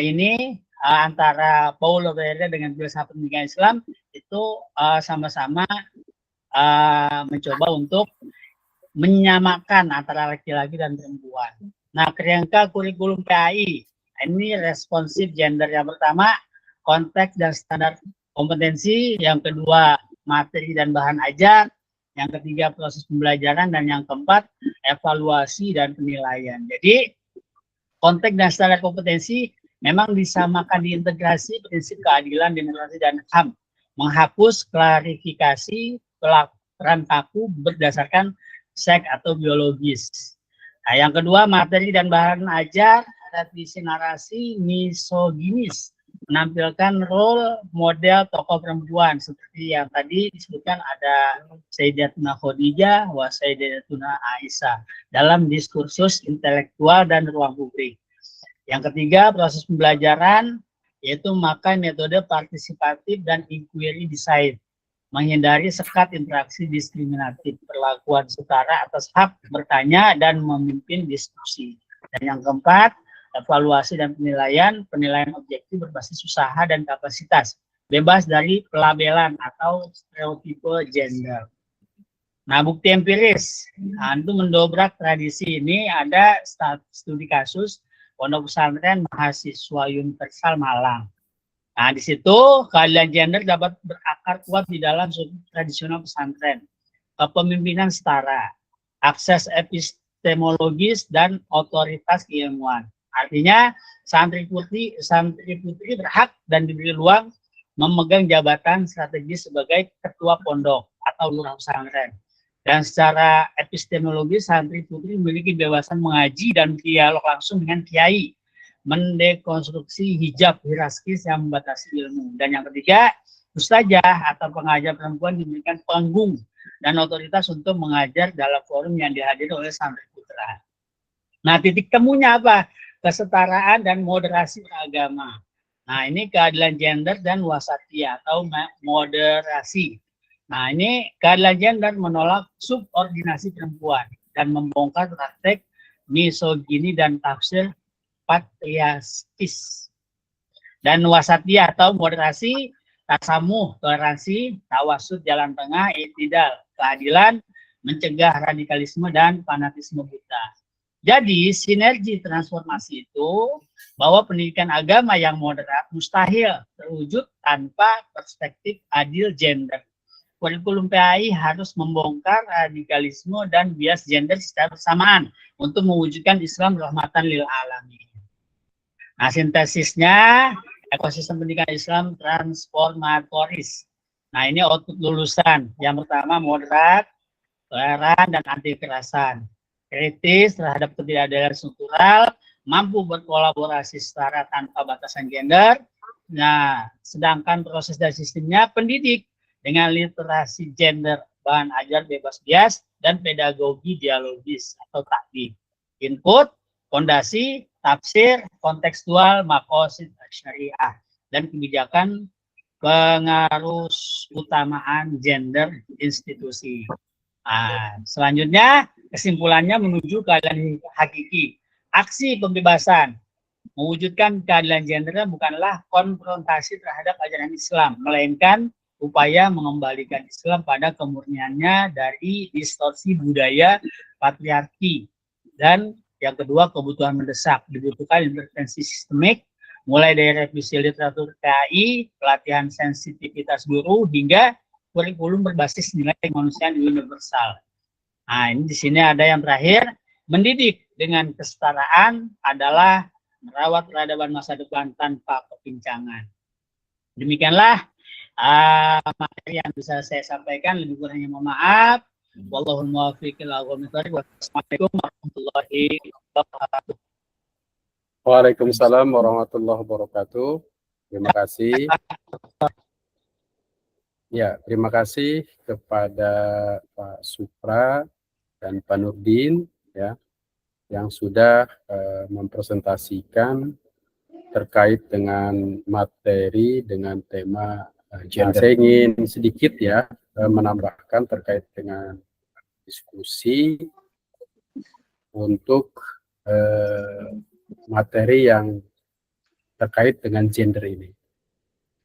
ini antara Paulo Freire dengan filsafat pendidikan Islam itu sama-sama mencoba untuk menyamakan antara laki-laki dan perempuan. Nah, kerangka kurikulum PAI ini responsif gender. Yang pertama, konteks dan standar kompetensi. Yang kedua, materi dan bahan ajar. Yang ketiga, proses pembelajaran. Dan yang keempat, evaluasi dan penilaian. Jadi, konteks dan standar kompetensi memang disamakan, diintegrasi prinsip keadilan, demokrasi, dan HAM. Menghapus klarifikasi peran kaku berdasarkan seks atau biologis. Nah, yang kedua, materi dan bahan ajar, revisi narasi misoginis, menampilkan role model tokoh perempuan seperti yang tadi disebutkan ada Sayyidatuna Khadijah wa Sayyidatuna Aisyah dalam diskursus intelektual dan ruang publik. Yang ketiga, proses pembelajaran yaitu memakai metode partisipatif dan inquiry design, menghindari sekat interaksi diskriminatif, perlakuan setara atas hak bertanya dan memimpin diskusi. Dan yang keempat, evaluasi dan penilaian objektif berbasis usaha dan kapasitas, bebas dari pelabelan atau stereotipe gender. Nah, bukti empiris, itu mendobrak tradisi ini ada studi kasus Pondok Pesantren Mahasiswa Universal Malang. Nah, di situ keadilan gender dapat berakar kuat di dalam tradisional pesantren, kepemimpinan setara, akses epistemologis, dan otoritas keilmuan. Artinya, santri putri berhak dan diberi ruang memegang jabatan strategis sebagai ketua pondok atau lurah pesantren. Dan secara epistemologis, santri putri memiliki kebebasan mengaji dan dialog langsung dengan kiai, mendekonstruksi hijab hierarkis yang membatasi ilmu. Dan yang ketiga, ustazah atau pengajar perempuan diberikan panggung dan otoritas untuk mengajar dalam forum yang dihadiri oleh santri putra. Nah, titik temunya apa? Kesetaraan dan moderasi beragama. Nah, ini keadilan gender dan wasatiyah atau moderasi. Nah, ini keadilan gender menolak subordinasi perempuan dan membongkar praktek misogini dan tafsir patriarkis. Dan wasatiyah atau moderasi, tasamuh, toleransi, tawasud, jalan tengah, i'tidal, keadilan, mencegah radikalisme dan fanatisme buta. Jadi sinergi transformasi itu bahwa pendidikan agama yang moderat mustahil terwujud tanpa perspektif adil gender. Kurikulum PAI harus membongkar radikalisme dan bias gender secara bersamaan untuk mewujudkan Islam rahmatan lil alamin. Nah, sintesisnya, ekosistem pendidikan Islam transformatoris. Nah, ini output lulusan. Yang pertama moderat, toleran, dan anti kekerasan. kritis terhadap ketidakadilan struktural, mampu berkolaborasi setara tanpa batasan gender. Nah, sedangkan proses dan sistemnya pendidik dengan literasi gender, bahan ajar bebas bias, dan pedagogi dialogis atau takdim. Input, fondasi, tafsir, kontekstual, makosid, syariah, dan kebijakan pengaruh utamaan gender institusi. Nah, selanjutnya kesimpulannya menuju keadilan hakiki. Aksi pembebasan mewujudkan keadilan gender bukanlah konfrontasi terhadap ajaran Islam, melainkan upaya mengembalikan Islam pada kemurniannya dari distorsi budaya patriarki. Dan yang kedua, kebutuhan mendesak, dibutuhkan intervensi sistemik mulai dari revisi literatur KAI, pelatihan sensitivitas guru, hingga kurikulum berbasis nilai kemanusiaan universal. Nah, ini di sini ada yang terakhir, mendidik dengan kesetaraan adalah merawat peradaban masa depan tanpa kepincangan. Demikianlah materi yang bisa saya sampaikan, lebih kurangnya mohon maaf. Wallahul muwaffiq ila aqwamit thoriq. Wassalamualaikum warahmatullahi wabarakatuh. Waalaikumsalam warahmatullahi wabarakatuh. Terima kasih. Ya, terima kasih kepada Pak Supra dan Pak Nurdin ya, yang sudah mempresentasikan terkait dengan materi dengan tema gender. Saya ingin sedikit ya menambahkan terkait dengan diskusi untuk materi yang terkait dengan gender ini.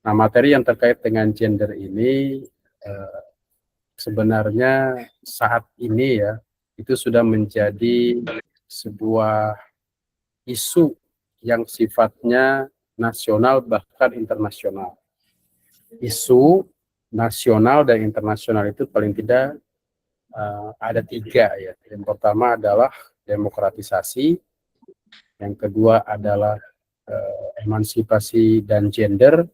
Nah, materi yang terkait dengan gender ini sebenarnya saat ini ya, itu sudah menjadi sebuah isu yang sifatnya nasional bahkan internasional. Isu nasional dan internasional itu paling tidak ada 3 ya. Yang pertama adalah demokratisasi, yang kedua adalah emansipasi dan gender,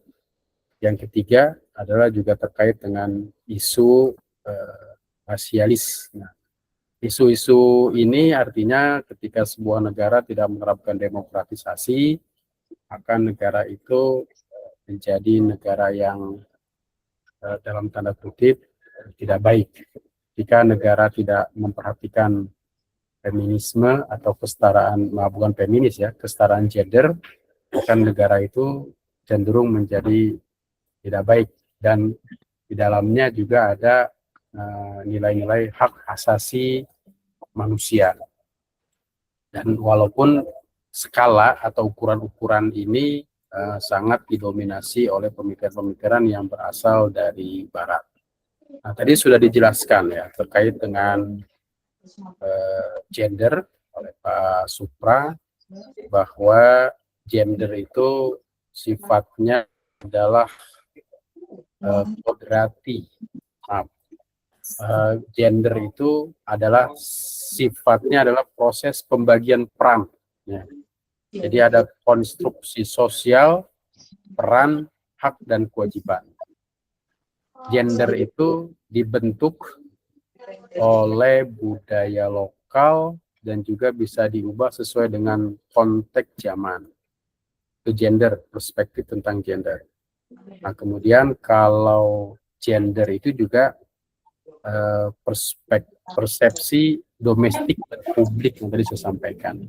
yang ketiga adalah juga terkait dengan isu rasialis. Nah, isu-isu ini artinya ketika sebuah negara tidak menerapkan demokratisasi, maka negara itu menjadi negara yang dalam tanda kutip tidak baik. Jika negara tidak memperhatikan feminisme atau kesetaraan, bukan feminis ya, kesetaraan gender, maka negara itu cenderung menjadi tidak baik, dan di dalamnya juga ada nilai-nilai hak asasi manusia. Dan walaupun skala atau ukuran-ukuran ini sangat didominasi oleh pemikiran-pemikiran yang berasal dari Barat. Nah, tadi sudah dijelaskan ya terkait dengan gender oleh Pak Supra, bahwa gender itu sifatnya adalah kodrati. Gender itu adalah sifatnya adalah proses pembagian peran. Ya. Jadi ada konstruksi sosial, peran, hak, dan kewajiban. Gender itu dibentuk oleh budaya lokal dan juga bisa diubah sesuai dengan konteks zaman. Itu gender, perspektif tentang gender. Nah, kemudian kalau gender itu juga persepsi domestik dan publik yang tadi saya sampaikan.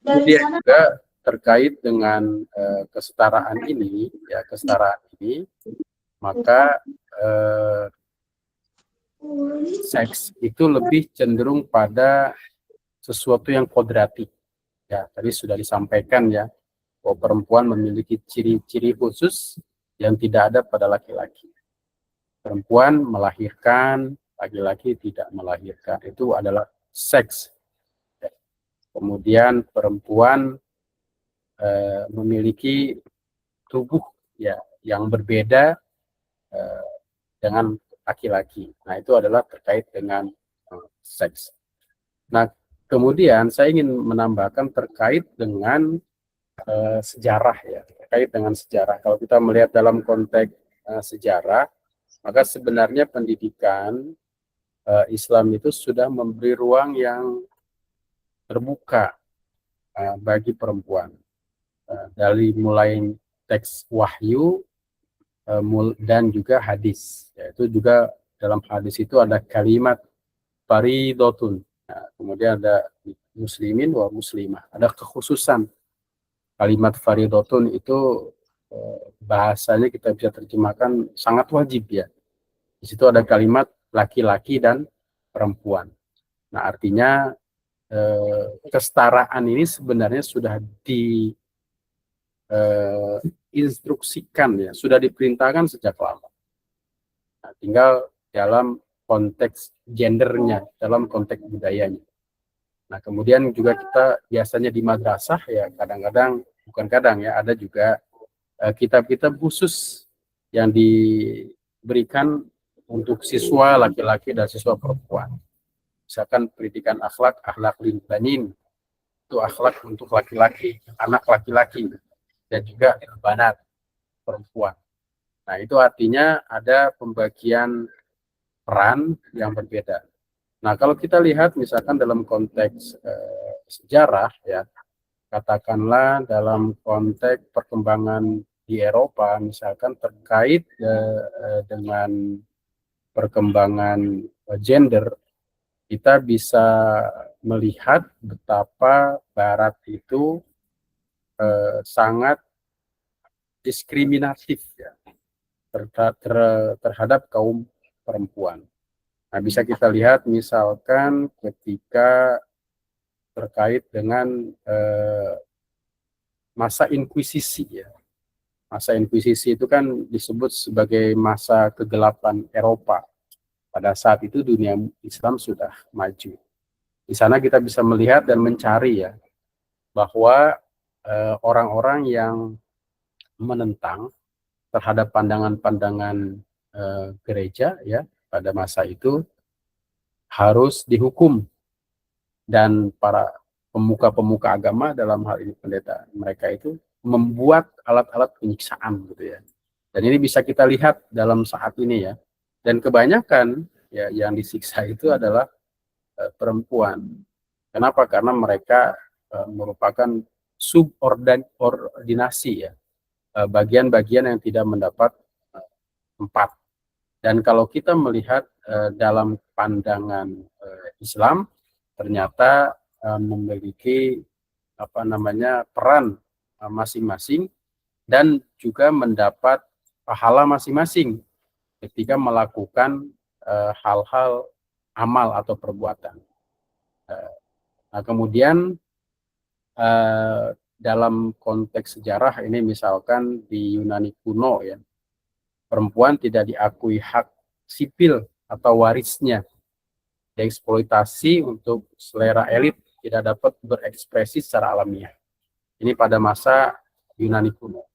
Kemudian juga terkait dengan kesetaraan ini, ya kesetaraan ini, maka seks itu lebih cenderung pada sesuatu yang kodrati. Ya, tadi sudah disampaikan ya, bahwa perempuan memiliki ciri-ciri khusus yang tidak ada pada laki-laki. Perempuan melahirkan, laki-laki tidak melahirkan. Itu adalah seks. Kemudian perempuan memiliki tubuh ya yang berbeda dengan laki-laki. Nah, itu adalah terkait dengan seks. Nah, kemudian saya ingin menambahkan terkait dengan sejarah ya, terkait dengan sejarah. Kalau kita melihat dalam konteks sejarah, maka sebenarnya pendidikan Islam itu sudah memberi ruang yang terbuka bagi perempuan. Dari mulai teks wahyu dan juga hadis. Yaitu juga dalam hadis itu ada kalimat faridotun. Nah, kemudian ada muslimin wa muslimah. Ada kekhususan. Kalimat faridotun itu bahasanya kita bisa terjemahkan sangat wajib ya. Di situ ada kalimat laki-laki dan perempuan. Nah, artinya kesetaraan ini sebenarnya sudah diinstruksikan ya, sudah diperintahkan sejak lama. Nah, tinggal dalam konteks gendernya, dalam konteks budayanya. Nah, kemudian juga kita biasanya di madrasah ya, kadang-kadang, bukan kadang ya, ada juga kitab-kitab khusus yang diberikan untuk siswa laki-laki dan siswa perempuan. Misalkan pendidikan akhlak lil banin, itu akhlak untuk laki-laki, anak laki-laki, dan juga banat perempuan. Nah, itu artinya ada pembagian peran yang berbeda. Nah, kalau kita lihat misalkan dalam konteks sejarah ya, katakanlah dalam konteks perkembangan di Eropa misalkan terkait dengan perkembangan gender, kita bisa melihat betapa Barat itu sangat diskriminatif ya, terhadap kaum perempuan. Nah, bisa kita lihat misalkan ketika terkait dengan masa inkuisisi ya. Masa inkuisisi itu kan disebut sebagai masa kegelapan Eropa. Pada saat itu dunia Islam sudah maju. Di sana kita bisa melihat dan mencari ya bahwa orang-orang yang menentang terhadap pandangan-pandangan gereja ya pada masa itu harus dihukum, dan para pemuka-pemuka agama dalam hal ini pendeta mereka itu membuat alat-alat penyiksaan gitu ya. Dan ini bisa kita lihat dalam saat ini ya. Dan kebanyakan ya yang disiksa itu adalah perempuan. Kenapa? Karena mereka merupakan subordinasi ya, bagian-bagian yang tidak mendapat tempat. Dan kalau kita melihat dalam pandangan Islam, ternyata memiliki peran masing-masing dan juga mendapat pahala masing-masing ketika melakukan hal-hal amal atau perbuatan. Nah, kemudian dalam konteks sejarah ini misalkan di Yunani kuno ya, perempuan tidak diakui hak sipil atau warisnya, dieksploitasi untuk selera elit, tidak dapat berekspresi secara alamiah. Ini pada masa Yunani kuno.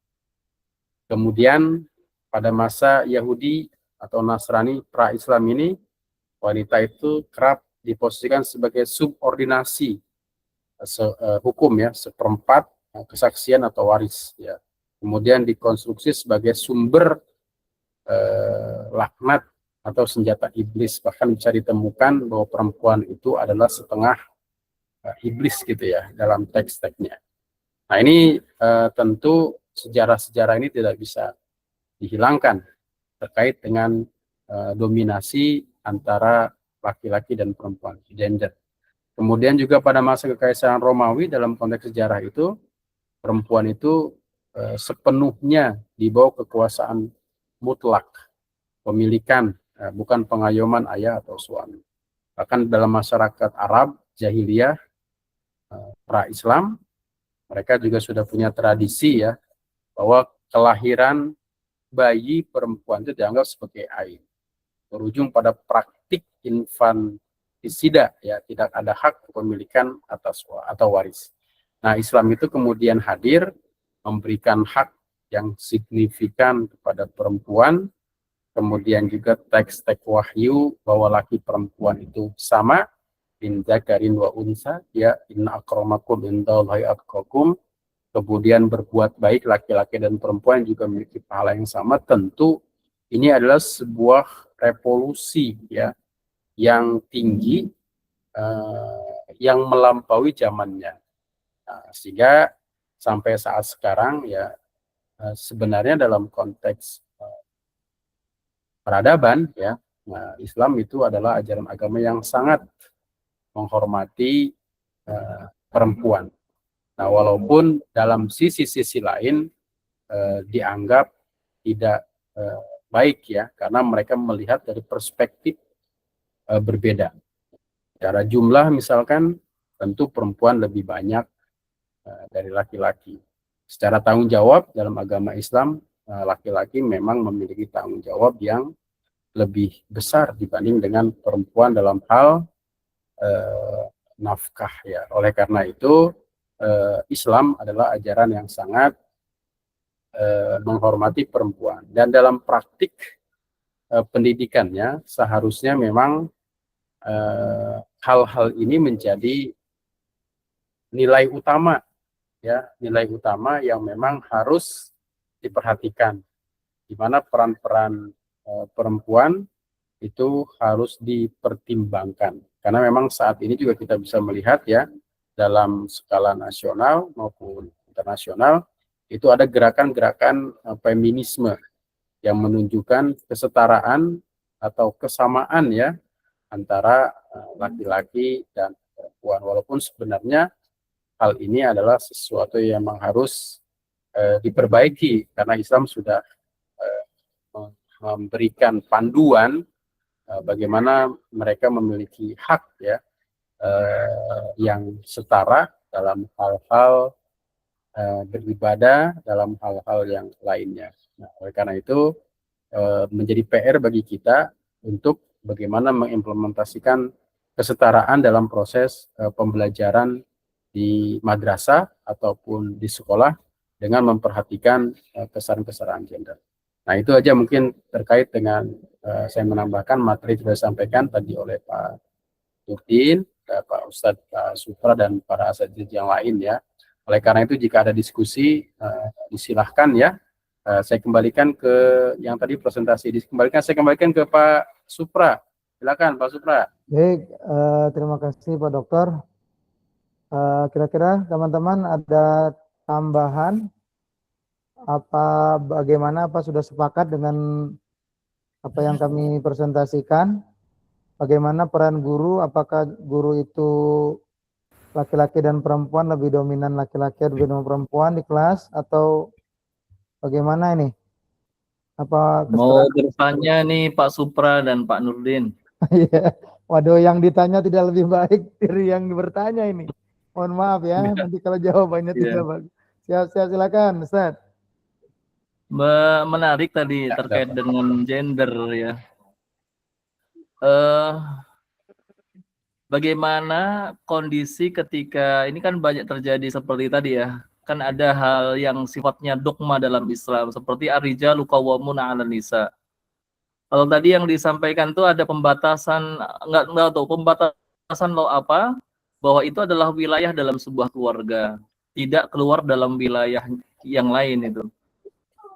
Kemudian pada masa Yahudi atau Nasrani pra-Islam ini, wanita itu kerap diposisikan sebagai subordinasi hukum ya, seperempat kesaksian atau waris ya. Kemudian dikonstruksi sebagai sumber laknat atau senjata iblis. Bahkan bisa ditemukan bahwa perempuan itu adalah setengah iblis gitu ya dalam teks-teksnya. Nah, ini tentu sejarah-sejarah ini tidak bisa dihilangkan terkait dengan dominasi antara laki-laki dan perempuan, gender. Kemudian juga pada masa Kekaisaran Romawi dalam konteks sejarah itu, perempuan itu sepenuhnya di bawah kekuasaan mutlak, pemilikan, bukan pengayoman ayah atau suami. Bahkan dalam masyarakat Arab, jahiliyah, pra-Islam, mereka juga sudah punya tradisi ya, bahwa kelahiran bayi perempuan itu dianggap sebagai aib. Berujung pada praktik infantisida ya, tidak ada hak kepemilikan atas atau waris. Nah, Islam itu kemudian hadir memberikan hak yang signifikan kepada perempuan, kemudian juga teks-teks wahyu bahwa laki perempuan itu sama, in dzakarin wa unsa ya, inna akramakum indallahi atqakum. Kemudian berbuat baik laki-laki dan perempuan juga memiliki pahala yang sama. Tentu ini adalah sebuah revolusi ya, yang tinggi, yang melampaui zamannya. Nah, sehingga sampai saat sekarang ya sebenarnya dalam konteks peradaban ya, nah, Islam itu adalah ajaran agama yang sangat menghormati perempuan. Nah, walaupun dalam sisi-sisi lain dianggap tidak baik ya, karena mereka melihat dari perspektif berbeda. Secara jumlah misalkan tentu perempuan lebih banyak dari laki-laki. Secara tanggung jawab dalam agama Islam, laki-laki memang memiliki tanggung jawab yang lebih besar dibanding dengan perempuan dalam hal nafkah ya. Oleh karena itu Islam adalah ajaran yang sangat menghormati perempuan, dan dalam praktik pendidikannya seharusnya memang hal-hal ini menjadi nilai utama ya, nilai utama yang memang harus diperhatikan, di mana peran-peran perempuan itu harus dipertimbangkan, karena memang saat ini juga kita bisa melihat ya, dalam skala nasional maupun internasional itu ada gerakan-gerakan feminisme yang menunjukkan kesetaraan atau kesamaan ya antara laki-laki dan perempuan, walaupun sebenarnya hal ini adalah sesuatu yang memang harus diperbaiki, karena Islam sudah memberikan panduan bagaimana mereka memiliki hak ya yang setara dalam hal-hal beribadah, dalam hal-hal yang lainnya. Nah, oleh karena itu menjadi PR bagi kita untuk bagaimana mengimplementasikan kesetaraan dalam proses pembelajaran di madrasah ataupun di sekolah dengan memperhatikan kesetaraan gender. Nah, itu aja mungkin terkait dengan saya menambahkan materi sudah disampaikan tadi oleh Pak Nurdin, Pak Ustadz Pak Supra, dan para asatidz yang lain ya. Oleh karena itu jika ada diskusi disilahkan ya. Saya kembalikan ke yang tadi presentasi, saya kembalikan ke Pak Supra. Silakan Pak Supra. Baik, terima kasih Pak Dokter. Kira-kira teman-teman ada tambahan bagaimana sudah sepakat dengan apa yang kami presentasikan? Bagaimana peran guru? Apakah guru itu laki-laki dan perempuan, lebih dominan laki-laki atau lebih dominan perempuan di kelas, atau bagaimana ini? Apa mau bertanya nih Pak Supra dan Pak Nurdin? Iya. Waduh, yang ditanya tidak lebih baik dari yang bertanya ini. Mohon maaf ya, nanti kalau jawabannya tidak bagus. Siap-siap, silakan Ustaz. Menarik tadi terkait dengan gender ya. Bagaimana kondisi ketika ini kan banyak terjadi seperti tadi ya, kan ada hal yang sifatnya dogma dalam Islam seperti ar-rijalu qawwamuna 'alan nisa. Kalau tadi yang disampaikan tuh ada pembatasan, enggak tahu pembatasan lo apa, bahwa itu adalah wilayah dalam sebuah keluarga, tidak keluar dalam wilayah yang lain itu.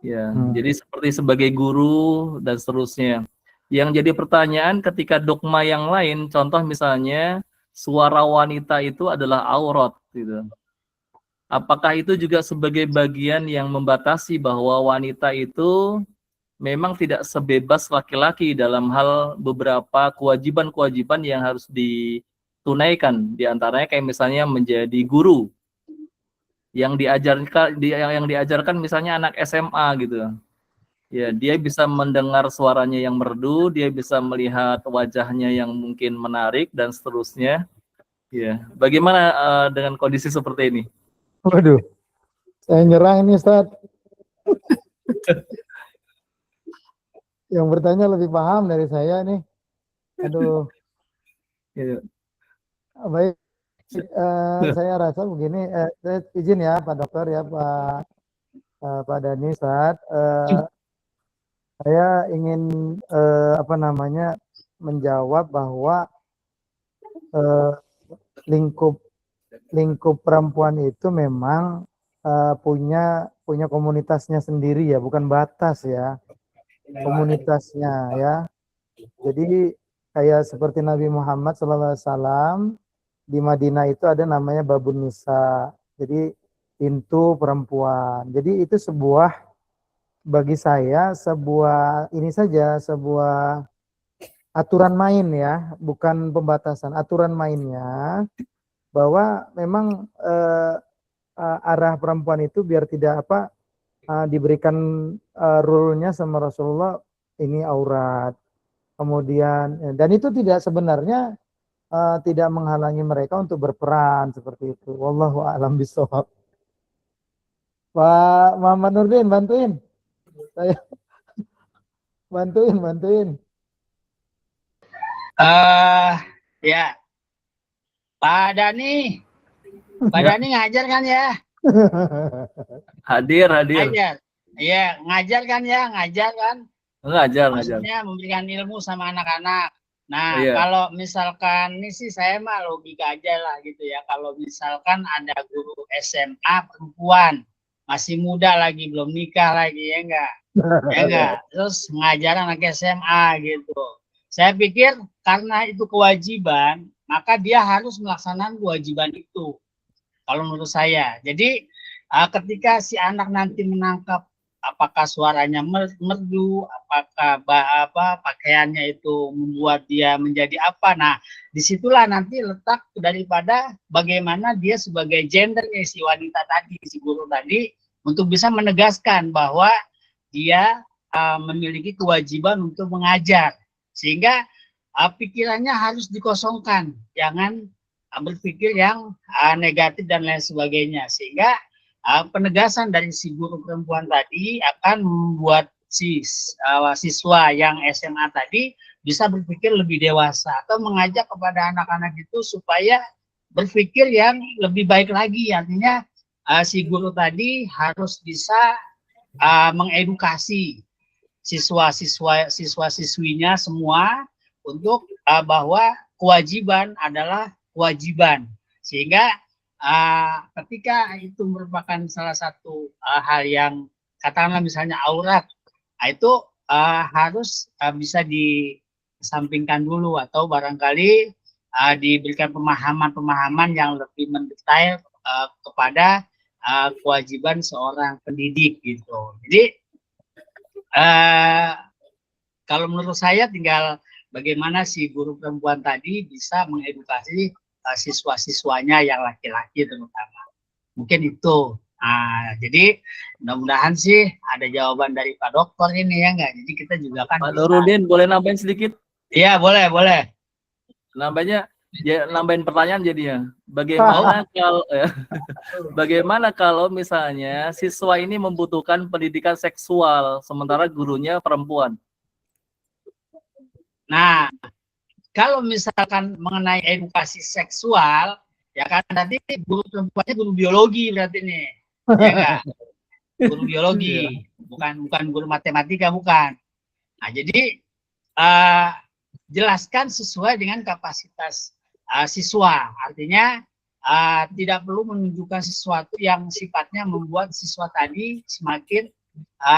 Ya, jadi seperti sebagai guru dan seterusnya. Yang jadi pertanyaan ketika dogma yang lain, contoh misalnya suara wanita itu adalah aurat gitu. Apakah itu juga sebagai bagian yang membatasi bahwa wanita itu memang tidak sebebas laki-laki dalam hal beberapa kewajiban-kewajiban yang harus ditunaikan, di antaranya kayak misalnya menjadi guru yang diajarkan misalnya anak SMA gitu. Ya, dia bisa mendengar suaranya yang merdu, dia bisa melihat wajahnya yang mungkin menarik dan seterusnya. Ya, bagaimana dengan kondisi seperti ini? Waduh, saya nyerah ini Ustaz. Yang bertanya lebih paham dari saya nih. Aduh. Ya. Baik, saya rasa begini, saya izin ya Pak Dokter ya Pak Dhani Ustaz. Saya ingin menjawab bahwa lingkup perempuan itu memang punya komunitasnya sendiri ya, bukan batas ya, komunitasnya ya. Jadi kayak seperti Nabi Muhammad SAW di Madinah itu ada namanya Babun Nisa. Jadi pintu perempuan. Jadi itu sebuah, bagi saya sebuah ini saja, sebuah aturan main ya, bukan pembatasan, aturan mainnya bahwa memang arah perempuan itu biar tidak diberikan rule-nya sama Rasulullah, ini aurat. Kemudian dan itu tidak sebenarnya tidak menghalangi mereka untuk berperan seperti itu. Wallahu a'lam bishawab. Pak Muhammad Nurdin, bantuin. Saya bantuin. Ya, Pak Dani ngajar kan ya? Hadir. Ngajar. Iya, ngajar kan ya? Ngajar kan? Ngajar. Maksudnya memberikan ilmu sama anak-anak. Nah, Iya. kalau misalkan ini sih saya mah logika aja lah gitu ya. Kalau misalkan ada guru SMA perempuan, masih muda lagi, belum nikah lagi, ya enggak? Ya enggak? Terus ngajar anak SMA gitu. Saya pikir karena itu kewajiban, maka dia harus melaksanakan kewajiban itu. Kalau menurut saya. Jadi ketika si anak nanti menangkap apakah suaranya merdu, apakah pakaiannya itu membuat dia menjadi apa. Nah, disitulah nanti letak daripada bagaimana dia sebagai gendernya si wanita tadi, si guru tadi, untuk bisa menegaskan bahwa dia memiliki kewajiban untuk mengajar. Sehingga pikirannya harus dikosongkan, jangan berpikir yang negatif dan lain sebagainya. Sehingga penegasan dari si guru perempuan tadi akan membuat si siswa yang SMA tadi bisa berpikir lebih dewasa atau mengajak kepada anak-anak itu supaya berpikir yang lebih baik lagi. Artinya si guru tadi harus bisa mengedukasi siswa-siswinya semua untuk bahwa kewajiban adalah kewajiban. Sehingga ketika itu merupakan salah satu hal yang katakanlah misalnya aurat, itu harus bisa disampingkan dulu atau barangkali diberikan pemahaman-pemahaman yang lebih mendetail kepada kewajiban seorang pendidik gitu. Jadi kalau menurut saya tinggal bagaimana si guru perempuan tadi bisa mengedukasi siswa-siswanya yang laki-laki terutama. Mungkin itu. Jadi mudah-mudahan sih ada jawaban dari Pak Dokter ini ya enggak. Jadi kita juga kan Pak Nurudin boleh nambahin sedikit? Iya, boleh. Nambahin pertanyaan jadinya. Bagaimana kalau misalnya siswa ini membutuhkan pendidikan seksual sementara gurunya perempuan? Nah, kalau misalkan mengenai edukasi seksual, ya kan nanti guru perempuannya guru biologi berarti nih, ya enggak? Guru biologi, bukan guru matematika, bukan. Nah, jadi jelaskan sesuai dengan kapasitas siswa. Artinya tidak perlu menunjukkan sesuatu yang sifatnya membuat siswa tadi semakin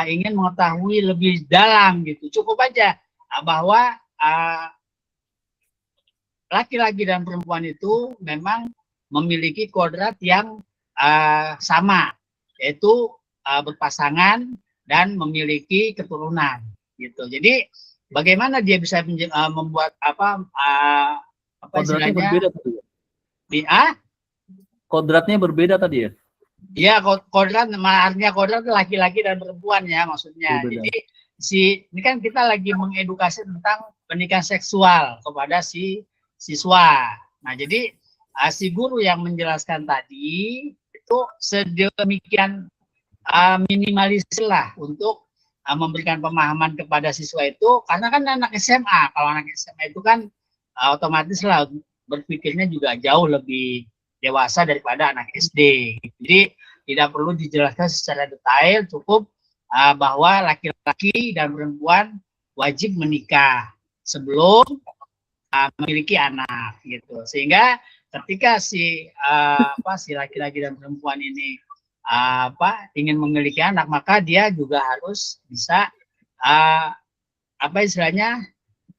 ingin mengetahui lebih dalam gitu. Cukup aja bahwa laki-laki dan perempuan itu memang memiliki kodrat yang sama, yaitu berpasangan dan memiliki keturunan gitu. Jadi bagaimana dia bisa membuat Kodratnya berbeda tadi ya? Kodratnya berbeda tadi ya? Iya, kodrat, artinya kodrat itu laki-laki dan perempuan ya maksudnya. Berbeda. Jadi ini kan kita lagi mengedukasi tentang pendidikan seksual kepada si siswa. Nah, jadi si guru yang menjelaskan tadi itu sedemikian minimalisir lah untuk memberikan pemahaman kepada siswa itu, karena kan anak SMA. Kalau anak SMA itu kan otomatis lah berpikirnya juga jauh lebih dewasa daripada anak SD. Jadi tidak perlu dijelaskan secara detail, cukup bahwa laki-laki dan perempuan wajib menikah sebelum memiliki anak gitu. Sehingga ketika si laki-laki dan perempuan ini ingin memiliki anak, maka dia juga harus bisa istilahnya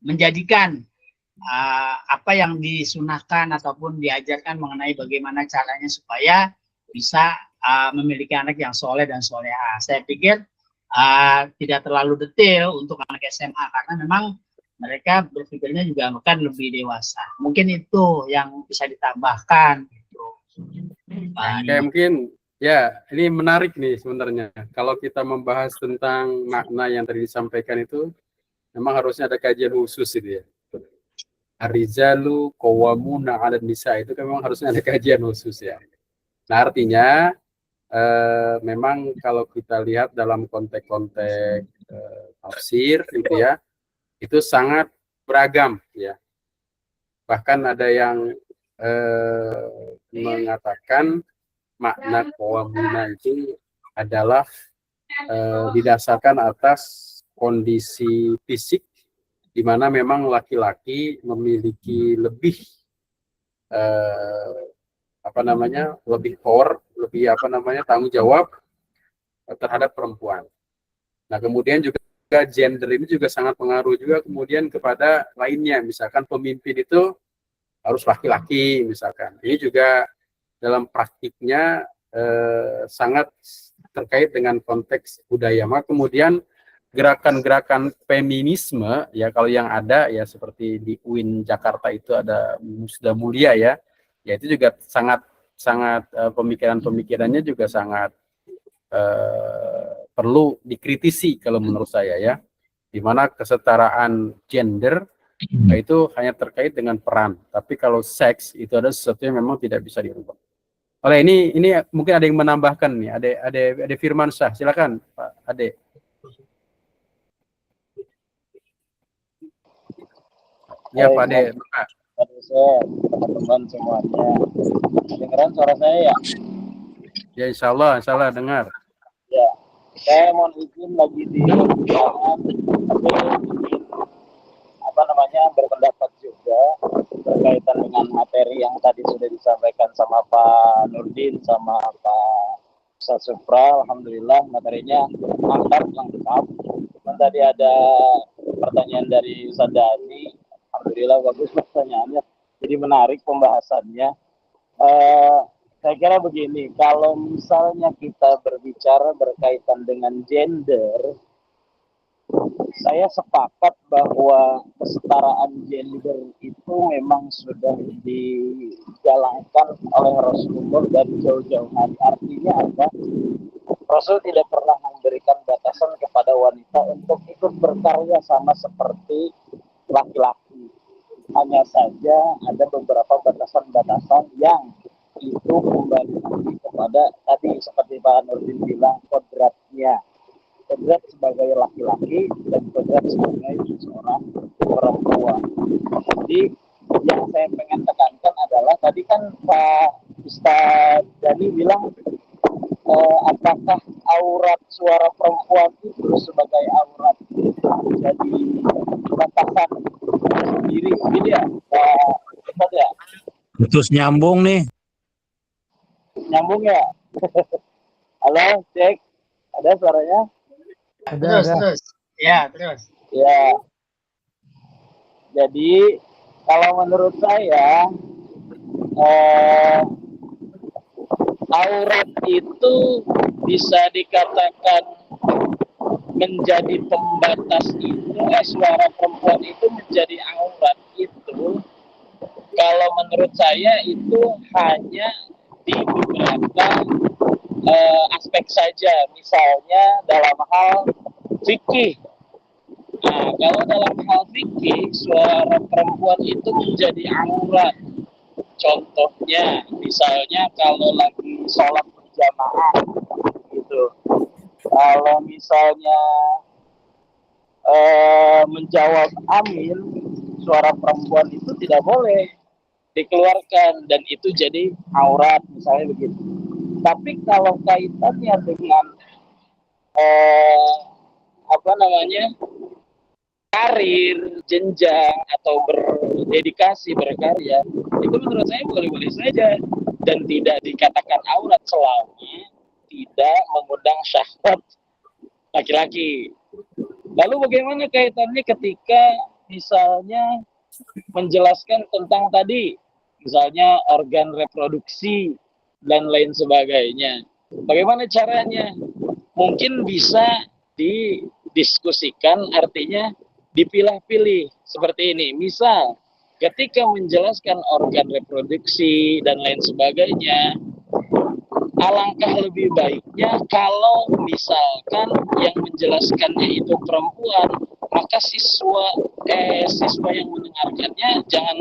menjadikan apa yang disunahkan ataupun diajarkan mengenai bagaimana caranya supaya bisa memiliki anak yang soleh dan soleha. Saya pikir tidak terlalu detail untuk anak SMA karena memang mereka berpikirnya juga akan lebih dewasa. Mungkin itu yang bisa ditambahkan. Gitu. Kayak mungkin ya ini menarik nih sebenarnya. Kalau kita membahas tentang makna yang tadi disampaikan itu, memang harusnya ada kajian khusus itu ya. Ar-rijalu qawwamuna 'alan nisa itu kan memang harusnya ada kajian khusus ya. Nah artinya memang kalau kita lihat dalam konteks-konteks tafsir gitu ya, itu sangat beragam ya. Bahkan ada yang mengatakan makna qawwamuna itu adalah didasarkan atas kondisi fisik di mana memang laki-laki memiliki lebih lebih power, lebih tanggung jawab terhadap perempuan. Nah kemudian juga gender ini juga sangat pengaruh juga kemudian kepada lainnya, misalkan pemimpin itu harus laki-laki misalkan. Ini juga dalam praktiknya sangat terkait dengan konteks budaya. Maka kemudian gerakan-gerakan feminisme ya kalau yang ada ya seperti di UIN Jakarta itu ada Musda Mulia ya itu juga sangat pemikiran-pemikirannya juga sangat perlu dikritisi kalau menurut saya ya, di mana kesetaraan gender itu hanya terkait dengan peran, tapi kalau seks itu ada sesuatu yang memang tidak bisa dirubah. Oleh ini mungkin ada yang menambahkan nih, ada Firmansyah, silakan Pak Ade. Ya Pak Ade. Teman-teman semuanya, dengeran suara saya ya? Ya insya Allah dengar. Ya, saya mohon izin lagi di jalan, tapi ingin berpendapat juga berkaitan dengan materi yang tadi sudah disampaikan sama Pak Nurdin sama Pak Ustaz Supra. Alhamdulillah materinya mantap, lengkap. Dan tadi ada pertanyaan dari Ustaz Dani. Alhamdulillah bagus pertanyaannya. Jadi menarik pembahasannya. Saya kira begini, kalau misalnya kita berbicara berkaitan dengan gender, saya sepakat bahwa kesetaraan gender itu memang sudah dijalankan oleh Rasulullah dari jauh-jauh hari. Artinya apa? Rasul tidak pernah memberikan batasan kepada wanita untuk ikut berkarya sama seperti laki-laki. Hanya saja ada beberapa batasan-batasan yang itu kembali lagi kepada tadi seperti Pak Nurdin bilang, kodratnya. Kodrat sebagai laki-laki dan kodrat sebagai seorang perempuan. Jadi yang saya pengen tekankan adalah tadi kan Pak Ustaz Dani bilang apakah aurat suara perempuan itu sebagai aurat jadi batasan sendiri gitu ya Pak Ustaz ya? Putus nyambung nih. Nyambung ya? Halo, cek. Ada suaranya? Terus. Ya, terus. Ya. Jadi, kalau menurut saya, aurat itu bisa dikatakan menjadi pembatas itu, suara perempuan itu menjadi aurat itu, kalau menurut saya itu hanya di beberapa aspek saja, misalnya dalam hal fikih. Nah, kalau dalam hal fikih suara perempuan itu menjadi aurat. Contohnya, misalnya kalau lagi sholat berjamaah, gitu. Kalau misalnya menjawab amin, suara perempuan itu tidak boleh dikeluarkan dan itu jadi aurat misalnya begitu. Tapi kalau kaitannya dengan karir, jenjang atau berdedikasi berkarya, itu menurut saya boleh-boleh saja dan tidak dikatakan aurat selama tidak mengundang syahwat laki-laki. Lalu bagaimana kaitannya ketika misalnya menjelaskan tentang tadi, misalnya organ reproduksi dan lain sebagainya. Bagaimana caranya? Mungkin bisa didiskusikan, artinya dipilah-pilih seperti ini. Misal, ketika menjelaskan organ reproduksi dan lain sebagainya, alangkah lebih baiknya kalau misalkan yang menjelaskannya itu perempuan, maka siswa yang mendengarkannya jangan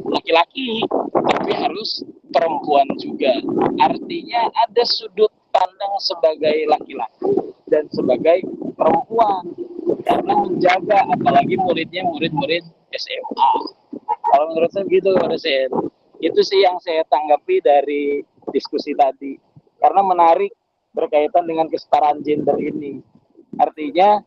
laki-laki, tapi harus perempuan juga. Artinya ada sudut pandang sebagai laki-laki dan sebagai perempuan, karena menjaga apalagi muridnya murid-murid SMA. Kalau menurut saya gitu, itu sih yang saya tanggapi dari diskusi tadi. Karena menarik berkaitan dengan kesetaraan gender ini. Artinya,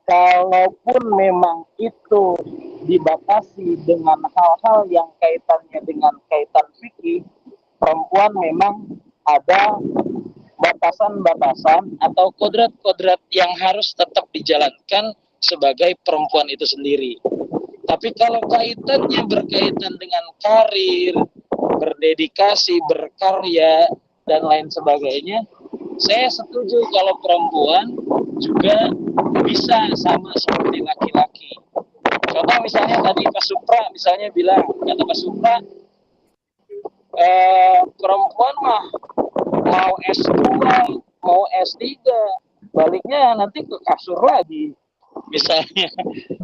kalaupun memang itu dibatasi dengan hal-hal yang kaitannya dengan kaitan fikih, perempuan memang ada batasan-batasan atau kodrat-kodrat yang harus tetap dijalankan sebagai perempuan itu sendiri. Tapi kalau kaitannya berkaitan dengan karir, berdedikasi, berkarya, dan lain sebagainya, saya setuju kalau perempuan juga bisa sama seperti laki-laki. Contoh misalnya tadi Pak Supra misalnya bilang, kata Pak Supra, perempuan mah mau S2, mau S3, baliknya nanti ke kasur lagi, misalnya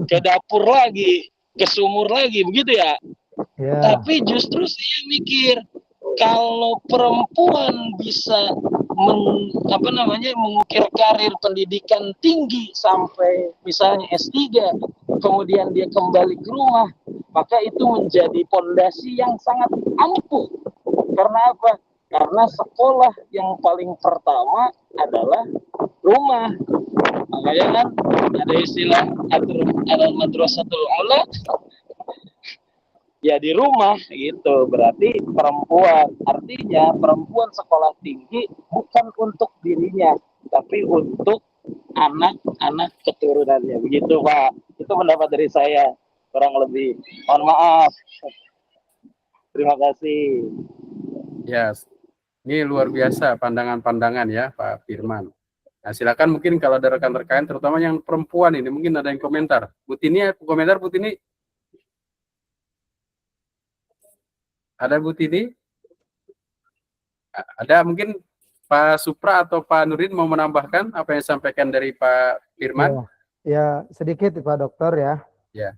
ke dapur lagi, ke sumur lagi, begitu ya. Tapi justru saya mikir, kalau perempuan bisa mengukir karir pendidikan tinggi sampai misalnya S3, kemudian dia kembali ke rumah, maka itu menjadi pondasi yang sangat ampuh. Karena apa? Karena sekolah yang paling pertama adalah rumah. Makanya kan ada istilah al-madrasatul ula, ya di rumah gitu. Berarti perempuan, artinya perempuan sekolah tinggi bukan untuk dirinya, tapi untuk anak-anak keturunannya. Begitu Pak, itu pendapat dari saya kurang lebih. Mohon maaf. Terima kasih. Ya, ini luar biasa pandangan-pandangan ya Pak Firman. Nah, silakan mungkin kalau ada rekan-rekan, terutama yang perempuan ini, mungkin ada yang komentar. Bu Tini, komentar Bu Tini? Ada Bu Tini? Ada mungkin Pak Supra atau Pak Nurin mau menambahkan apa yang disampaikan dari Pak Firman? Ya sedikit Pak Dokter ya. Ya.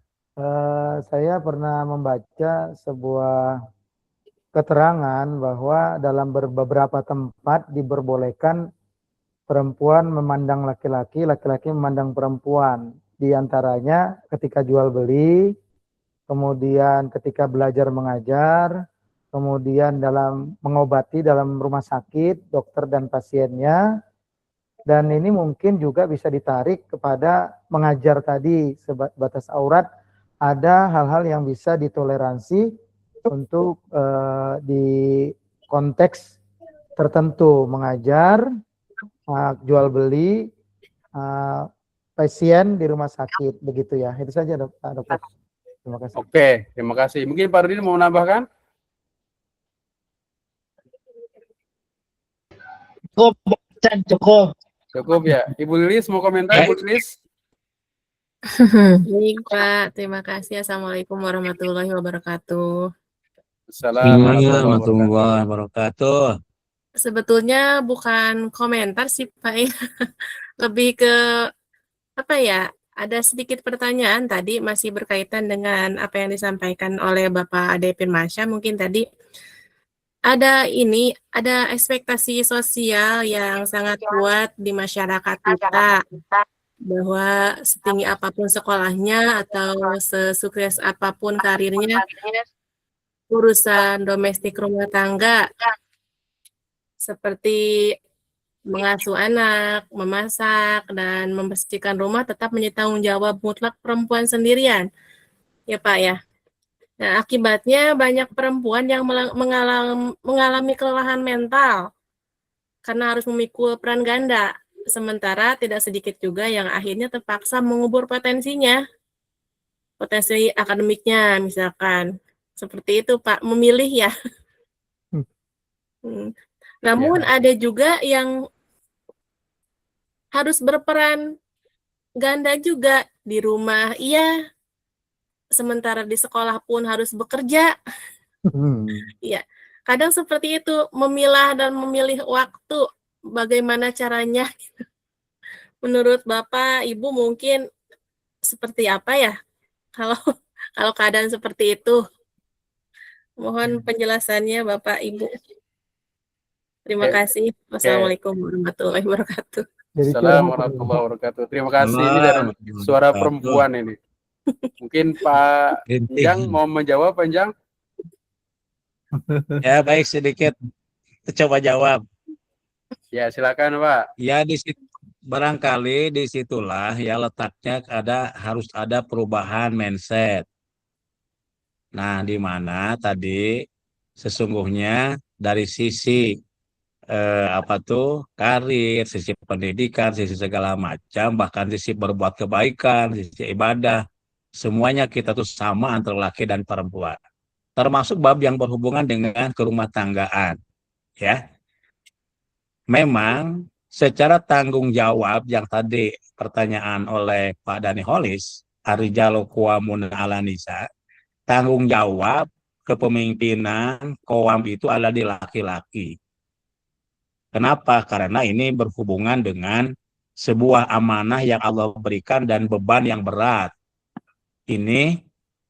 Saya pernah membaca sebuah keterangan bahwa dalam beberapa tempat diperbolehkan perempuan memandang laki-laki, laki-laki memandang perempuan. Di antaranya ketika jual beli, kemudian ketika belajar mengajar, kemudian dalam mengobati dalam rumah sakit, dokter dan pasiennya. Dan ini mungkin juga bisa ditarik kepada mengajar tadi, batas aurat, ada hal-hal yang bisa ditoleransi untuk di konteks tertentu, mengajar, jual beli, pasien di rumah sakit, begitu ya. Itu saja Dokter. Terima kasih. Oke, terima kasih. Mungkin Pak Rudin mau menambahkan? Cukup ya. Ibu Lilis mau komentar, Ibu Lilis? Baik Pak, terima kasih. Assalamualaikum warahmatullahi wabarakatuh. Assalamualaikum warahmatullahi wabarakatuh. Sebetulnya bukan komentar sih Pak ya. Lebih ke apa ya? Ada sedikit pertanyaan tadi masih berkaitan dengan apa yang disampaikan oleh Bapak Ade Firmansyah. Mungkin tadi ada ekspektasi sosial yang sangat kuat di masyarakat kita, bahwa setinggi apapun sekolahnya atau sesukses apapun karirnya, urusan domestik rumah tangga seperti mengasuh anak, memasak, dan membersihkan rumah tetap menjadi tanggung jawab mutlak perempuan sendirian. Ya Pak ya. Nah, akibatnya banyak perempuan yang mengalami kelelahan mental karena harus memikul peran ganda. Sementara tidak sedikit juga yang akhirnya terpaksa mengubur potensinya. potensi akademiknya misalkan. Seperti itu Pak, memilih ya. Namun ada juga yang harus berperan ganda juga di rumah, iya. Sementara di sekolah pun harus bekerja. Iya, kadang seperti itu, memilah dan memilih waktu, bagaimana caranya? Menurut Bapak, Ibu mungkin seperti apa ya? Kalau keadaan seperti itu, mohon penjelasannya Bapak Ibu. Terima kasih. Wassalamualaikum warahmatullahi wabarakatuh. Assalamualaikum warahmatullahi wabarakatuh. Terima kasih. Ini dari suara perempuan ini. Mungkin Pak Enjang mau menjawab, Pak Enjang? Ya baik, sedikit coba jawab. Ya silakan Pak. Ya di situ barangkali disitulah ya letaknya harus ada perubahan mindset. Nah, di mana tadi sesungguhnya dari sisi karir, sisi pendidikan, sisi segala macam, bahkan sisi berbuat kebaikan, sisi ibadah, semuanya kita tuh sama antara laki dan perempuan. Termasuk bab yang berhubungan dengan kerumah tanggaan, ya. Memang secara tanggung jawab yang tadi pertanyaan oleh Pak Dhani Holis, Ar-rijalu qawwamuna 'alan nisa, tanggung jawab kepemimpinan qawam itu ada di laki-laki. Kenapa? Karena ini berhubungan dengan sebuah amanah yang Allah berikan dan beban yang berat. Ini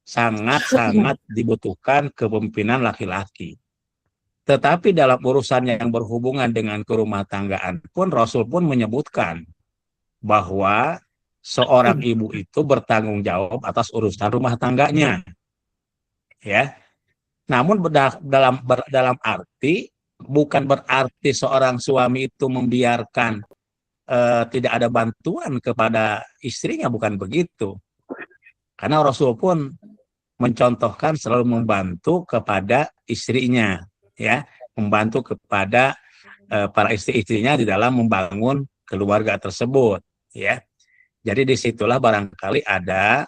sangat-sangat dibutuhkan kepemimpinan laki-laki. Tetapi dalam urusan yang berhubungan dengan kerumah tanggaan pun Rasul pun menyebutkan bahwa seorang ibu itu bertanggung jawab atas urusan rumah tangganya. Ya. Namun dalam arti bukan berarti seorang suami itu membiarkan tidak ada bantuan kepada istrinya, bukan begitu. Karena Rasul pun mencontohkan selalu membantu kepada istrinya, ya, membantu kepada para istri-istrinya di dalam membangun keluarga tersebut, ya. Jadi disitulah barangkali ada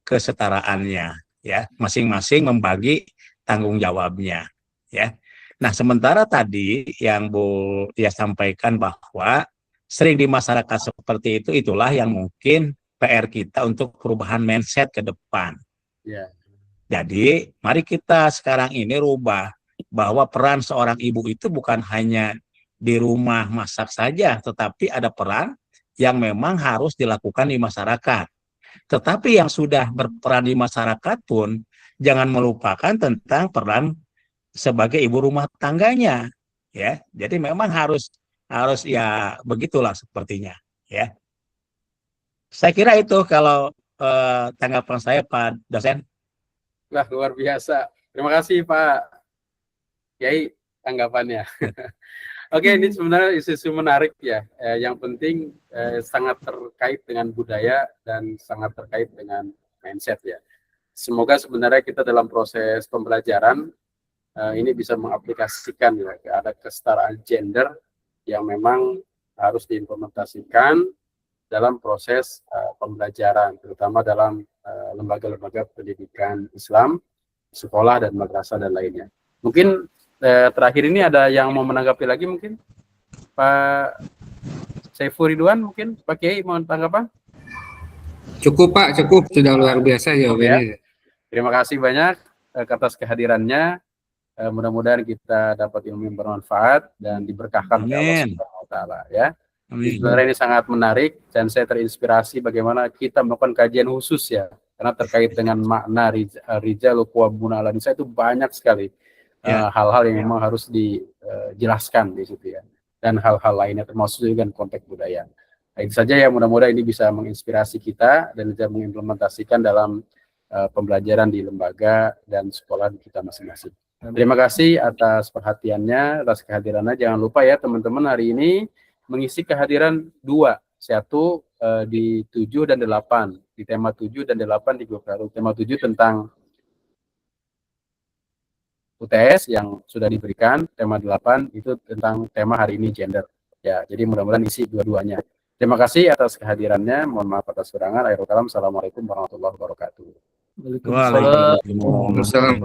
kesetaraannya, ya, masing-masing membagi tanggung jawabnya, ya. Nah, sementara tadi yang Bu ya sampaikan bahwa sering di masyarakat seperti itu, itulah yang mungkin PR kita untuk perubahan mindset ke depan. Ya. Jadi, mari kita sekarang ini rubah bahwa peran seorang ibu itu bukan hanya di rumah masak saja, tetapi ada peran yang memang harus dilakukan di masyarakat. Tetapi yang sudah berperan di masyarakat pun jangan melupakan tentang peran sebagai ibu rumah tangganya, ya. Jadi memang harus ya begitulah sepertinya, ya. Saya kira itu kalau tanggapan saya, Pak dosen. Wah, luar biasa. Terima kasih Pak Kiai tanggapannya. Oke, ini sebenarnya isu-isu menarik ya. Yang penting sangat terkait dengan budaya dan sangat terkait dengan mindset ya. Semoga sebenarnya kita dalam proses pembelajaran ini bisa mengaplikasikan ya, ada kesetaraan gender yang memang harus diimplementasikan dalam proses pembelajaran, terutama dalam lembaga-lembaga pendidikan Islam, sekolah dan madrasah dan lainnya. Mungkin terakhir ini ada yang mau menanggapi lagi mungkin? Pak Saiful Ridwan mungkin? Pak Kiai mau tanggapan? Cukup Pak, cukup. Sudah luar biasa jawabannya. Ya. Terima kasih banyak atas kehadirannya. Mudah-mudahan kita dapat ilmu yang bermanfaat dan diberkahkan oleh Allah Subhanahu wa taala ya. Sebenarnya ini sangat menarik dan saya terinspirasi bagaimana kita melakukan kajian khusus ya, karena terkait dengan makna rijalu qawwamuna 'alan nisa itu banyak sekali hal-hal yang memang harus dijelaskan di situ ya, dan hal-hal lainnya termasuk juga konteks budaya. Nah, itu saja ya, mudah-mudahan ini bisa menginspirasi kita dan bisa mengimplementasikan dalam pembelajaran di lembaga dan sekolah kita masing-masing. Terima kasih atas perhatiannya, atas kehadirannya. Jangan lupa ya teman-teman, hari ini mengisi kehadiran 2, 1 di 7 dan 8, di tema 7 dan 8 di grup baru. Tema 7 tentang UTS yang sudah diberikan, tema 8 itu tentang tema hari ini gender. Ya, jadi mudah-mudahan isi dua-duanya. Terima kasih atas kehadirannya. Mohon maaf atas kekurangan. Akhirul kalam. Assalamualaikum warahmatullahi wabarakatuh. Waalaikumsalam. Waalaikumsalam.